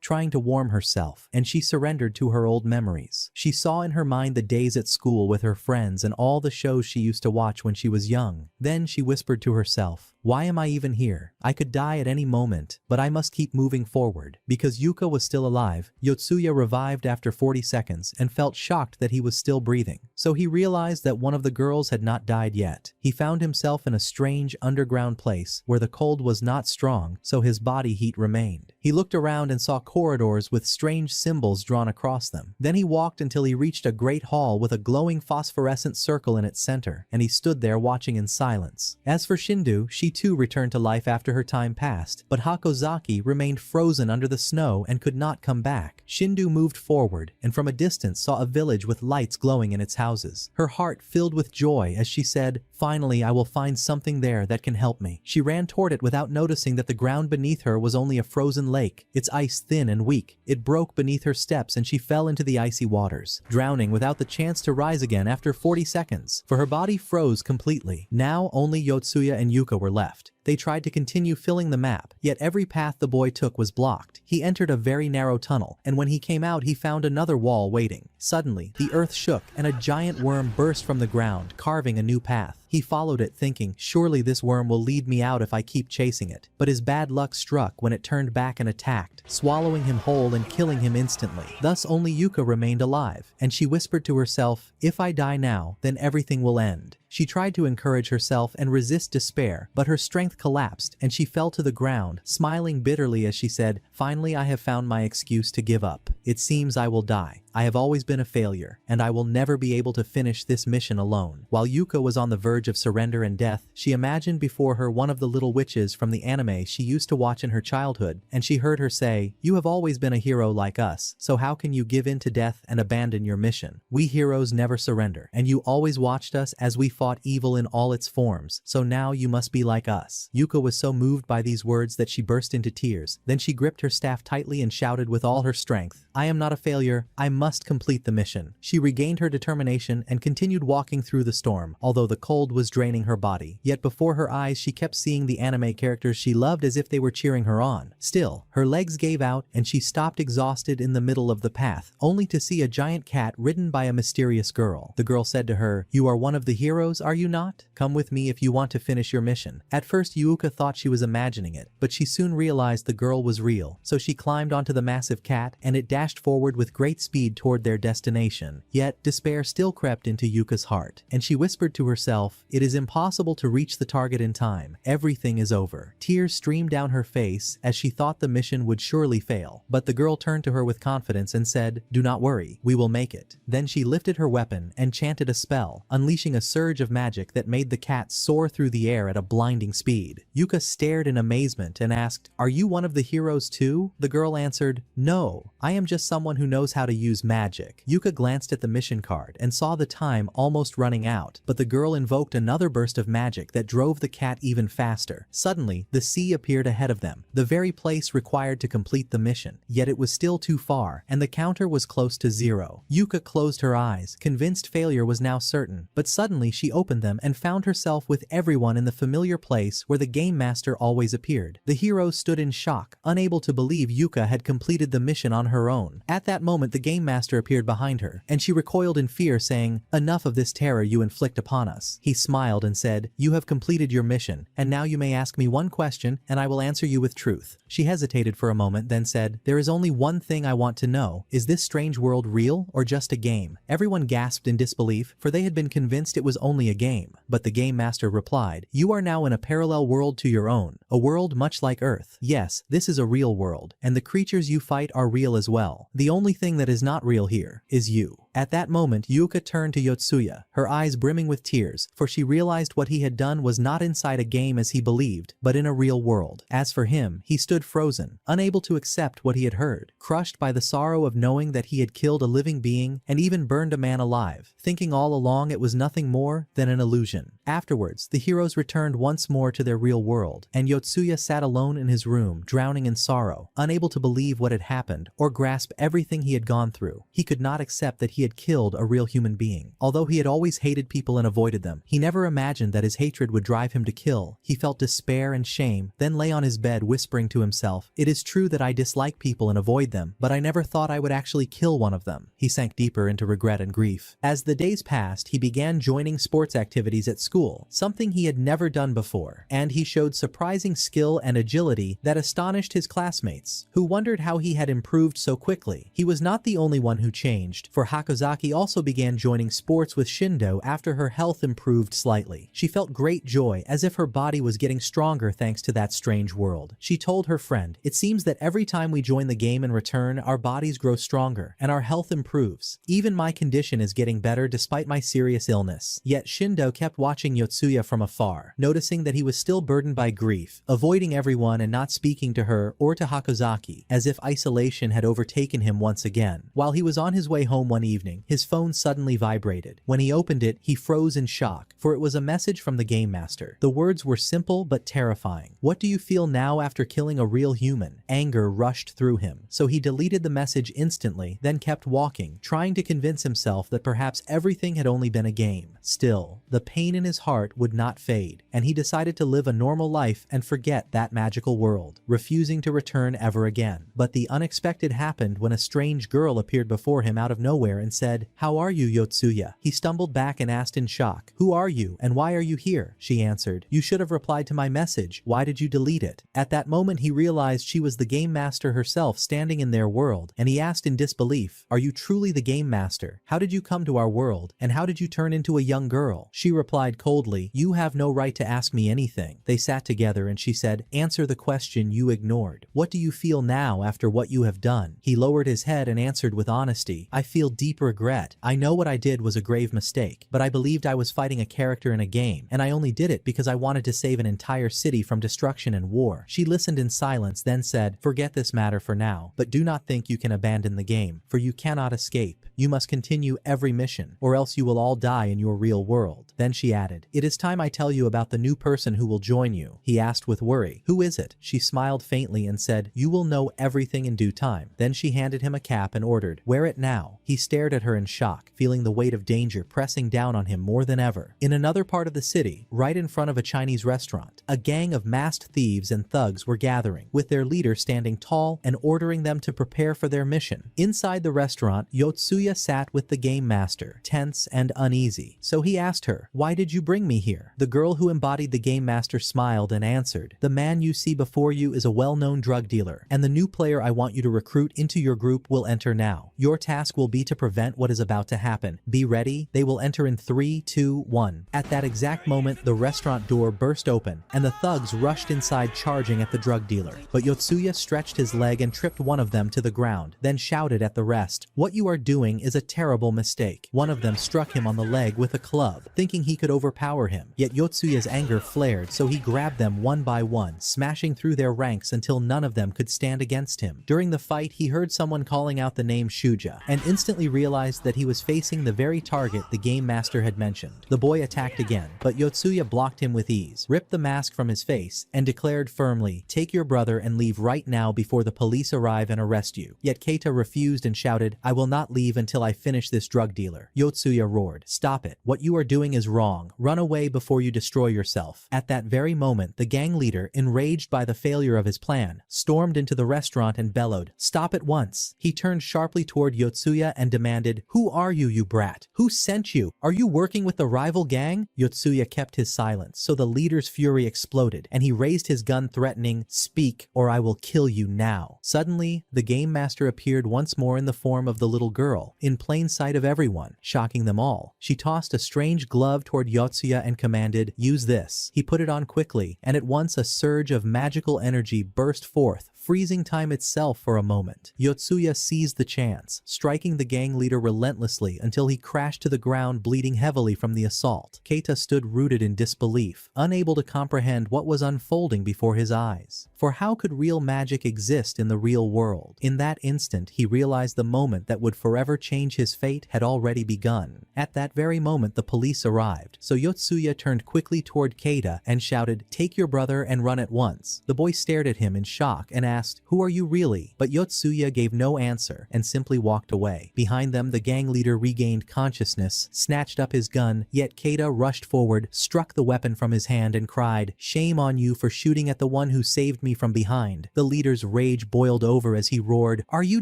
trying to warm herself, and she surrendered to her old memories. She saw in her mind the days at school with her friends and all the shows she used to watch when she was young. Then she whispered to herself, "Why am I even here? I could die at any moment, but I must keep moving forward." Because Yuka was still alive, Yotsuya revived after 40 seconds and felt shocked that he was still breathing. So he realized that one of the girls had not died yet. He found himself in a strange underground place where the cold was not strong, so his body heat remained. He looked around and saw corridors with strange symbols drawn across them. Then he walked until he reached a great hall with a glowing phosphorescent circle in its center, and he stood there watching in silence. As for Shindu, she too returned to life after her time passed, but Hakozaki remained frozen under the snow and could not come back. Shindu moved forward, and from a distance saw a village with lights glowing in its houses. Her heart filled with joy as she said, "Finally, I will find something there that can help me." She ran toward it without noticing that the ground beneath her was only a frozen lake, its ice thin and weak. It broke beneath her steps and she fell into the icy waters, drowning without the chance to rise again after 40 seconds, for her body froze completely. Now only Yotsuya and Yuka were left. They tried to continue filling the map, yet every path the boy took was blocked. He entered a very narrow tunnel, and when he came out he found another wall waiting. Suddenly, the earth shook and a giant worm burst from the ground, carving a new path. He followed it thinking, "Surely this worm will lead me out if I keep chasing it." But his bad luck struck when it turned back and attacked, swallowing him whole and killing him instantly. Thus only Yuka remained alive, and she whispered to herself, "If I die now, then everything will end." She tried to encourage herself and resist despair, but her strength collapsed and she fell to the ground, smiling bitterly as she said, "Finally I have found my excuse to give up. It seems I will die. I have always been a failure, and I will never be able to finish this mission alone." While Yuka was on the verge of surrender and death, she imagined before her one of the little witches from the anime she used to watch in her childhood, and she heard her say, "You have always been a hero like us, so how can you give in to death and abandon your mission? We heroes never surrender, and you always watched us as we fought evil in all its forms, so now you must be like us." Yuka was so moved by these words that she burst into tears. Then she gripped her staff tightly and shouted with all her strength, "I am not a failure. I must complete the mission." She regained her determination and continued walking through the storm, although the cold was draining her body. Yet before her eyes she kept seeing the anime characters she loved as if they were cheering her on. Still, her legs gave out and she stopped exhausted in the middle of the path, only to see a giant cat ridden by a mysterious girl. The girl said to her, "You are one of the heroes, are you not? Come with me if you want to finish your mission." At first Yuka thought she was imagining it, but she soon realized the girl was real, so she climbed onto the massive cat and it dashed forward with great speed toward their destination. Yet, despair still crept into Yuka's heart, and she whispered to herself, "It is impossible to reach the target in time. Everything is over." Tears streamed down her face as she thought the mission would surely fail, but the girl turned to her with confidence and said, "Do not worry, we will make it." Then she lifted her weapon and chanted a spell, unleashing a surge of magic that made the cat soar through the air at a blinding speed. Yuka stared in amazement and asked, "Are you one of the heroes too?" The girl answered, "No, I am just someone who knows how to use use magic. Yuka glanced at the mission card and saw the time almost running out, but the girl invoked another burst of magic that drove the cat even faster. Suddenly, the sea appeared ahead of them, the very place required to complete the mission, yet it was still too far, and the counter was close to 0. Yuka closed her eyes, convinced failure was now certain, but suddenly she opened them and found herself with everyone in the familiar place where the game master always appeared. The heroes stood in shock, unable to believe Yuka had completed the mission on her own. At that moment the game master appeared behind her, and she recoiled in fear, saying, "Enough of this terror you inflict upon us." He smiled and said, "You have completed your mission, and now you may ask me one question and I will answer you with truth." She hesitated for a moment, then said, "There is only one thing I want to know. Is this strange world real or just a game?" Everyone gasped in disbelief, for they had been convinced it was only a game. But the game master replied, "You are now in a parallel world to your own, a world much like Earth. Yes, this is a real world, and the creatures you fight are real as well. The only thing that is not real here is you." At that moment Yuka turned to Yotsuya, her eyes brimming with tears, for she realized what he had done was not inside a game as he believed, but in a real world. As for him, he stood frozen, unable to accept what he had heard, crushed by the sorrow of knowing that he had killed a living being and even burned a man alive, thinking all along it was nothing more than an illusion. Afterwards, the heroes returned once more to their real world, and Yotsuya sat alone in his room, drowning in sorrow, unable to believe what had happened or grasp everything he had gone through. He could not accept that he had killed a real human being. Although he had always hated people and avoided them, he never imagined that his hatred would drive him to kill. He felt despair and shame, then lay on his bed whispering to himself, "It is true that I dislike people and avoid them, but I never thought I would actually kill one of them." He sank deeper into regret and grief. As the days passed, he began joining sports activities at school, something he had never done before, and he showed surprising skill and agility that astonished his classmates, who wondered how he had improved so quickly. He was not the only one who changed, for Hakozaki also began joining sports with Shindo after her health improved slightly. She felt great joy, as if her body was getting stronger thanks to that strange world. She told her friend, "It seems that every time we join the game and return, our bodies grow stronger, and our health improves. Even my condition is getting better despite my serious illness." Yet Shindo kept watching Yotsuya from afar, noticing that he was still burdened by grief, avoiding everyone and not speaking to her or to Hakozaki, as if isolation had overtaken him once again. While he was on his way home one evening, his phone suddenly vibrated. When he opened it, he froze in shock, for it was a message from the game master. The words were simple but terrifying. "What do you feel now after killing a real human?" Anger rushed through him, so he deleted the message instantly, then kept walking, trying to convince himself that perhaps everything had only been a game. Still, the pain in his heart would not fade, and he decided to live a normal life and forget that magical world, refusing to return ever again. But the unexpected happened when a strange girl appeared before him out of nowhere and said, "How are you, Yotsuya?" He stumbled back and asked in shock, "Who are you and why are you here?" She answered, "You should have replied to my message. Why did you delete it?" At that moment he realized she was the game master herself standing in their world, and he asked in disbelief, "Are you truly the game master? How did you come to our world, and how did you turn into a young girl?" She replied coldly, "You have no right to ask me anything." They sat together and she said, "Answer the question you ignored. What do you feel now after what you have done?" He lowered his head and answered with honesty, "I feel deep regret. I know what I did was a grave mistake, but I believed I was fighting a character in a game, and I only did it because I wanted to save an entire city from destruction and war." She listened in silence, then said, "Forget this matter for now, but do not think you can abandon the game, for you cannot escape. You must continue every mission, or else you will all die in your real world." Then she added, "It is time I tell you about the new person who will join you." He asked with worry, "Who is it?" She smiled faintly and said, "You will know everything in due time." Then she handed him a cap and ordered, "Wear it now." He stared at her in shock, feeling the weight of danger pressing down on him more than ever. In another part of the city, right in front of a Chinese restaurant, a gang of masked thieves and thugs were gathering, with their leader standing tall and ordering them to prepare for their mission. Inside the restaurant, Yotsuya sat with the game master, tense and uneasy. So he asked her, "Why did you bring me here?" The girl who embodied the game master smiled and answered, "The man you see before you is a well-known drug dealer, and the new player I want you to recruit into your group will enter now. Your task will be to prevent prevent what is about to happen. Be ready, they will enter in 3, 2, 1. At that exact moment, the restaurant door burst open, and the thugs rushed inside charging at the drug dealer. But Yotsuya stretched his leg and tripped one of them to the ground, then shouted at the rest, "What you are doing is a terrible mistake." One of them struck him on the leg with a club, thinking he could overpower him. Yet Yotsuya's anger flared, so he grabbed them one by one, smashing through their ranks until none of them could stand against him. During the fight, he heard someone calling out the name Shuja, and instantly realized that he was facing the very target the game master had mentioned. The boy attacked again, but Yotsuya blocked him with ease, ripped the mask from his face, and declared firmly, "Take your brother and leave right now before the police arrive and arrest you." Yet Keita refused and shouted, "I will not leave until I finish this drug dealer." Yotsuya roared, "Stop it. What you are doing is wrong. Run away before you destroy yourself." At that very moment, the gang leader, enraged by the failure of his plan, stormed into the restaurant and bellowed, "Stop at once." He turned sharply toward Yotsuya and demanded, "Who are you, you brat? Who sent you? Are you working with the rival gang?" Yotsuya kept his silence, so the leader's fury exploded, and he raised his gun threatening, "Speak, or I will kill you now." Suddenly, the game master appeared once more in the form of the little girl, in plain sight of everyone, shocking them all. She tossed a strange glove toward Yotsuya and commanded, "Use this." He put it on quickly, and at once a surge of magical energy burst forth, freezing time itself for a moment. Yotsuya seized the chance, striking the gang leader relentlessly until he crashed to the ground bleeding heavily from the assault. Keita stood rooted in disbelief, unable to comprehend what was unfolding before his eyes. For how could real magic exist in the real world? In that instant, he realized the moment that would forever change his fate had already begun. At that very moment, the police arrived, so Yotsuya turned quickly toward Keita and shouted, "Take your brother and run at once." The boy stared at him in shock and asked, "Who are you really?" But Yotsuya gave no answer and simply walked away. Behind them, the gang leader regained consciousness, snatched up his gun, yet Keita rushed forward, struck the weapon from his hand and cried, "Shame on you for shooting at the one who saved me from behind." The leader's rage boiled over as he roared, "Are you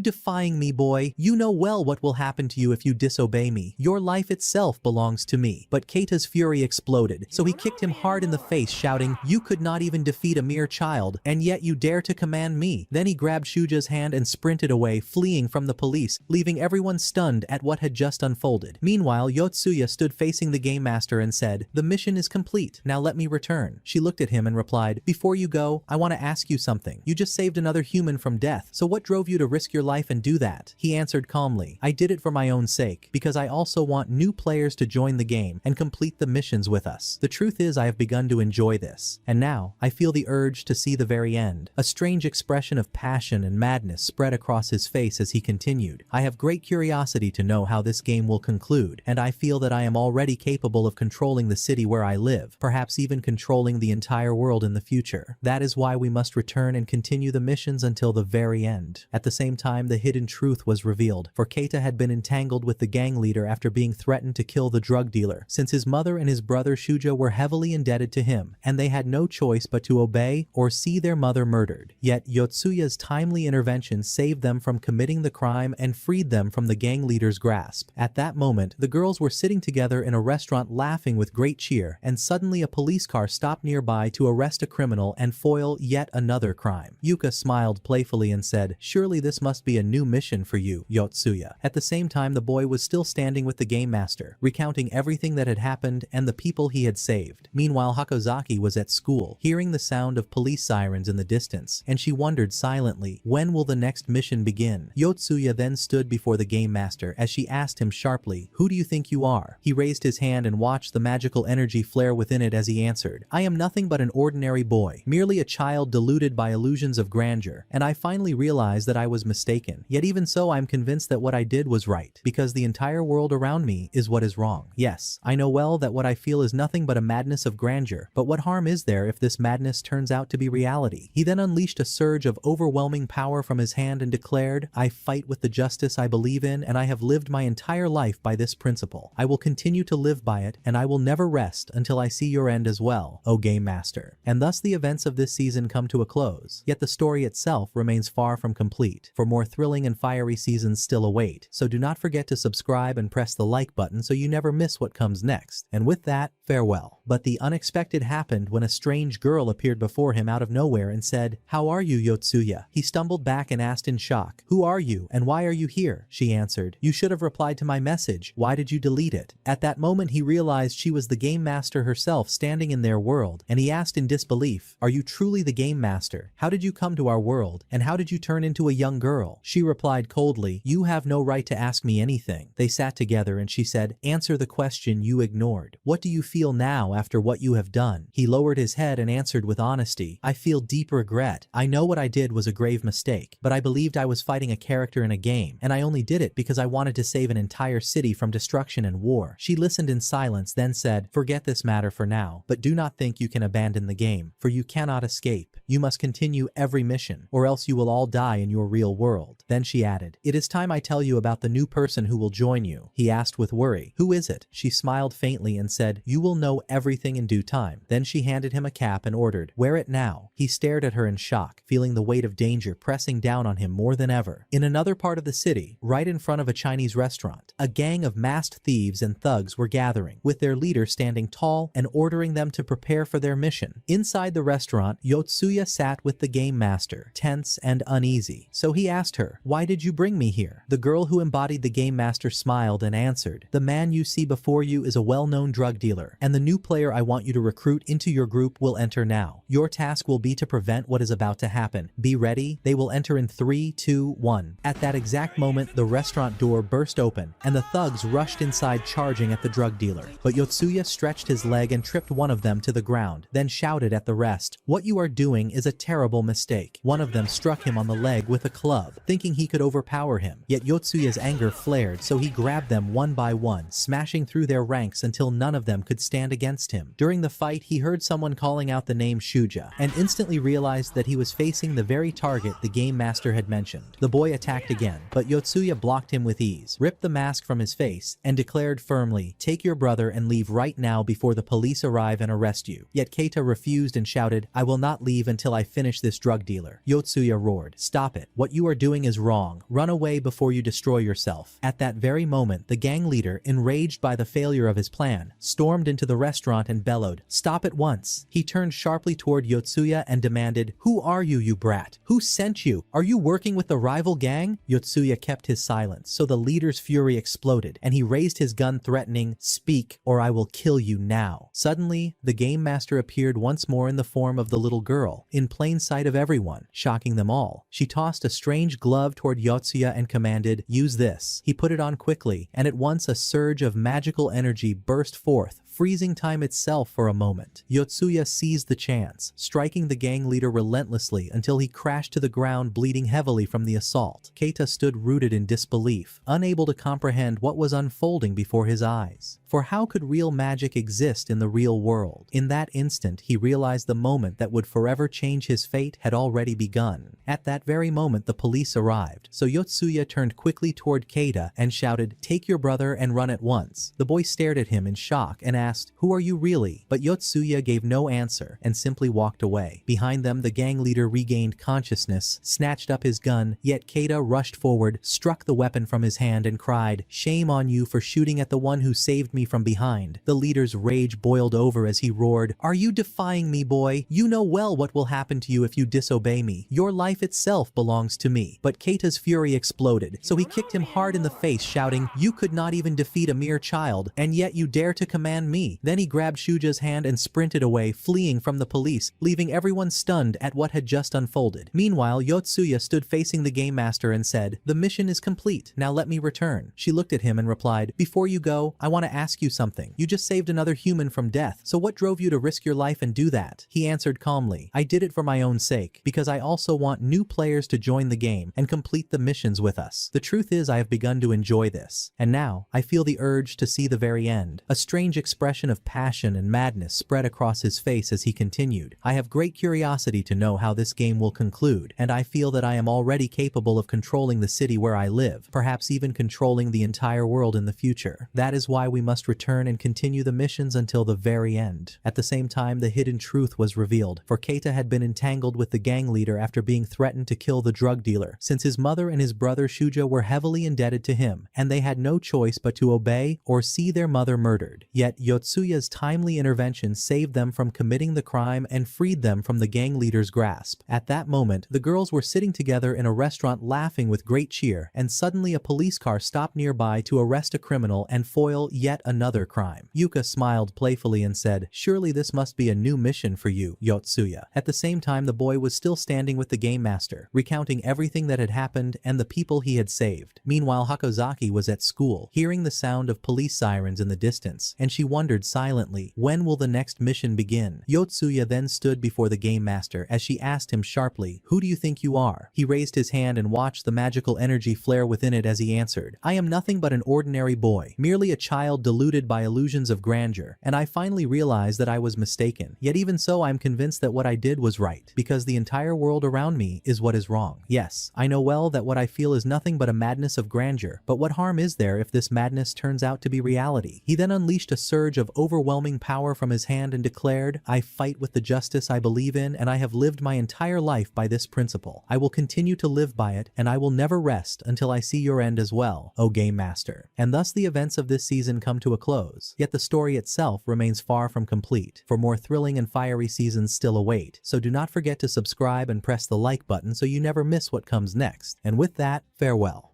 defying me, boy? You know well what will happen to you if you disobey me. Your life itself belongs to me." But Keita's fury exploded, so he kicked him hard in the face, shouting, "You could not even defeat a mere child, and yet you dare to command me." Then he grabbed Shuja's hand and sprinted away, fleeing from the police, leaving everyone stunned at what had just unfolded. Meanwhile, Yotsuya stood facing the game master and said, "The mission is complete. Now let me return." She looked at him and replied, "Before you go, I want to ask you something. You just saved another human from death, so what drove you to risk your life and do that?" He answered calmly, "I did it for my own sake, because I also want new players to join the game and complete the missions with us. The truth is I have begun to enjoy this, and now I feel the urge to see the very end." A strange expression of passion and madness spread across his face as he continued, "I have great curiosity to know how this game will conclude, and I feel that I am already capable of controlling the city where I live, perhaps even controlling the entire world in the future. That is why we must return and continue the missions until the very end." At the same time, the hidden truth was revealed, for Keita had been entangled with the gang leader after being threatened to kill the drug dealer, since his mother and his brother Shuja were heavily indebted to him, and they had no choice but to obey or see their mother murdered. Yet Yotsuya's timely intervention saved them from committing the crime and freed them from the gang leader's grasp. At that moment, the girls were sitting together in a restaurant laughing with great cheer, and suddenly a police car stopped nearby to arrest a criminal and foil yet another crime. Yuka smiled playfully and said, "Surely this must be a new mission for you, Yotsuya." At the same time, the boy was still standing with the game master, recounting everything that had happened and the people he had saved. Meanwhile, Hakozaki was at school, hearing the sound of police sirens in the distance, and she wondered silently, when will the next mission begin? Yotsuya then stood before the game master as she asked him sharply, "Who do you think you are?" He raised his hand and watched the magical energy flare within it as he answered, "I am nothing but an ordinary boy, merely a child deluded by illusions of grandeur, and I finally realized that I was mistaken. Yet even so, I am convinced that what I did was right, because the entire world around me is what is wrong. Yes, I know well that what I feel is nothing but a madness of grandeur, but what harm is there if this madness turns out to be reality?" He then unleashed a surge of overwhelming power from his hand and declared, "I fight with the justice I believe in, and I have lived my entire life by this principle. I will continue to live by it, and I will never rest until I see your end as well, O Game Master." And thus the events of this season come to a close, yet the story itself remains far from complete. For more thrilling and fiery seasons still await, so do not forget to subscribe and press the like button so you never miss what comes next. And with that, farewell. But the unexpected happened when a strange girl appeared before him out of nowhere and said, "How are you, Yotsuya. He stumbled back and asked in shock, "Who are you and why are you here?" She answered, "You should have replied to my message. Why did you delete it?" At that moment he realized she was the game master herself standing in their world, and he asked in disbelief, "Are you truly the game master? How did you come to our world, and how did you turn into a young girl?" She replied coldly, "You have no right to ask me anything." They sat together and she said, "Answer the question you ignored. What do you feel now after what you have done?" He lowered his head and answered with honesty, "I feel deep regret. I know what I did was a grave mistake, but I believed I was fighting a character in a game, and I only did it because I wanted to save an entire city from destruction and war." She listened in silence, then said, "Forget this matter for now, but do not think you can abandon the game, for you cannot escape. You must continue every mission, or else you will all die in your real world." Then she added, "It is time I tell you about the new person who will join you." He asked with worry, "Who is it?" She smiled faintly and said, "You will know everything in due time." Then she handed him a cap and ordered, "Wear it now." He stared at her in shock, feeling the weight of danger pressing down on him more than ever. In another part of the city, right in front of a Chinese restaurant, a gang of masked thieves and thugs were gathering, with their leader standing tall and ordering them to prepare for their mission. Inside the restaurant, Yotsuya sat with the game master, tense and uneasy. So he asked her, "Why did you bring me here?" The girl who embodied the game master smiled and answered, "The man you see before you is a well-known drug dealer, and the new player I want you to recruit into your group will enter now. Your task will be to prevent what is about to happen. Be ready. They will enter in 3, 2, 1. At that exact moment, the restaurant door burst open, and the thugs rushed inside charging at the drug dealer. But Yotsuya stretched his leg and tripped one of them to the ground, then shouted at the rest, "What you are doing is a terrible mistake." One of them struck him on the leg with a club, thinking he could overpower him. Yet Yotsuya's anger flared, so he grabbed them one by one, smashing through their ranks until none of them could stand against him. During the fight, he heard someone calling out the name Shuja, and instantly realized that he was facing the very target the game master had mentioned. The boy attacked again, but Yotsuya blocked him with ease, ripped the mask from his face, and declared firmly, "Take your brother and leave right now before the police arrive and arrest you." Yet Keita refused and shouted, "I will not leave until I finish this drug dealer." Yotsuya roared, "Stop it. What you are doing is wrong. Run away before you destroy yourself." At that very moment, the gang leader, enraged by the failure of his plan, stormed into the restaurant and bellowed, "Stop at once." He turned sharply toward Yotsuya and demanded, "Who are you, you brat? Who sent you? Are you working with the rival gang?" Yotsuya kept his silence, so the leader's fury exploded, and he raised his gun threatening, "Speak, or I will kill you now." Suddenly, the game master appeared once more in the form of the little girl, in plain sight of everyone, shocking them all. She tossed a strange glove toward Yotsuya and commanded, "Use this." He put it on quickly, and at once a surge of magical energy burst forth, freezing time itself for a moment. Yotsuya seized the chance, striking the gang leader relentlessly until he crashed to the ground bleeding heavily from the assault. Keita stood rooted in disbelief, unable to comprehend what was unfolding before his eyes. For how could real magic exist in the real world? In that instant, he realized the moment that would forever change his fate had already begun. At that very moment, the police arrived, so Yotsuya turned quickly toward Keita and shouted, "Take your brother and run at once." The boy stared at him in shock and asked, "Who are you really?" But Yotsuya gave no answer and simply walked away. Behind them, the gang leader regained consciousness, snatched up his gun, yet Keita rushed forward, struck the weapon from his hand and cried, "Shame on you for shooting at the one who saved me from behind." The leader's rage boiled over as he roared, "Are you defying me, boy? You know well what will happen to you if you disobey me. Your life itself belongs to me." But Keita's fury exploded, so he kicked him hard in the face, shouting, "You could not even defeat a mere child, and yet you dare to command me." Then he grabbed Shuja's hand and sprinted away, fleeing from the police, leaving everyone stunned at what had just unfolded. Meanwhile, Yotsuya stood facing the game master and said, "The mission is complete. Now let me return." She looked at him and replied, "Before you go, I want to ask you something. You just saved another human from death, so what drove you to risk your life and do that?" He answered calmly, "I did it for my own sake, because I also want new players to join the game and complete the missions with us. The truth is I have begun to enjoy this, and now I feel the urge to see the very end." A strange expression of passion and madness spread across his face as he continued, "I have great curiosity to know how this game will conclude, and I feel that I am already capable of controlling the city where I live, perhaps even controlling the entire world in the future. That is why we must return and continue the missions until the very end." At the same time, the hidden truth was revealed, for Keita had been entangled with the gang leader after being threatened to kill the drug dealer, since his mother and his brother Shuja were heavily indebted to him, and they had no choice but to obey or see their mother murdered. Yet Yotsuya's timely intervention saved them from committing the crime and freed them from the gang leader's grasp. At that moment, the girls were sitting together in a restaurant laughing with great cheer, and suddenly a police car stopped nearby to arrest a criminal and foil yet another crime. Yuka smiled playfully and said, "Surely this must be a new mission for you, Yotsuya." At the same time, the boy was still standing with the game master, recounting everything that had happened and the people he had saved. Meanwhile, Hakozaki was at school, hearing the sound of police sirens in the distance, and she wondered silently, when will the next mission begin? Yotsuya then stood before the game master as she asked him sharply, "Who do you think you are?" He raised his hand and watched the magical energy flare within it as he answered, "I am nothing but an ordinary boy, merely a child deluded by illusions of grandeur, and I finally realized that I was mistaken. Yet even so, I am convinced that what I did was right, because the entire world around me is what is wrong. Yes, I know well that what I feel is nothing but a madness of grandeur, but what harm is there if this madness turns out to be reality?" He then unleashed a surge of overwhelming power from his hand and declared, "I fight with the justice I believe in, and I have lived my entire life by this principle. I will continue to live by it, and I will never rest until I see your end as well, O Game Master." And thus the events of this season come to a close, yet the story itself remains far from complete. For more thrilling and fiery seasons still await, so do not forget to subscribe and press the like button so you never miss what comes next. And with that, farewell.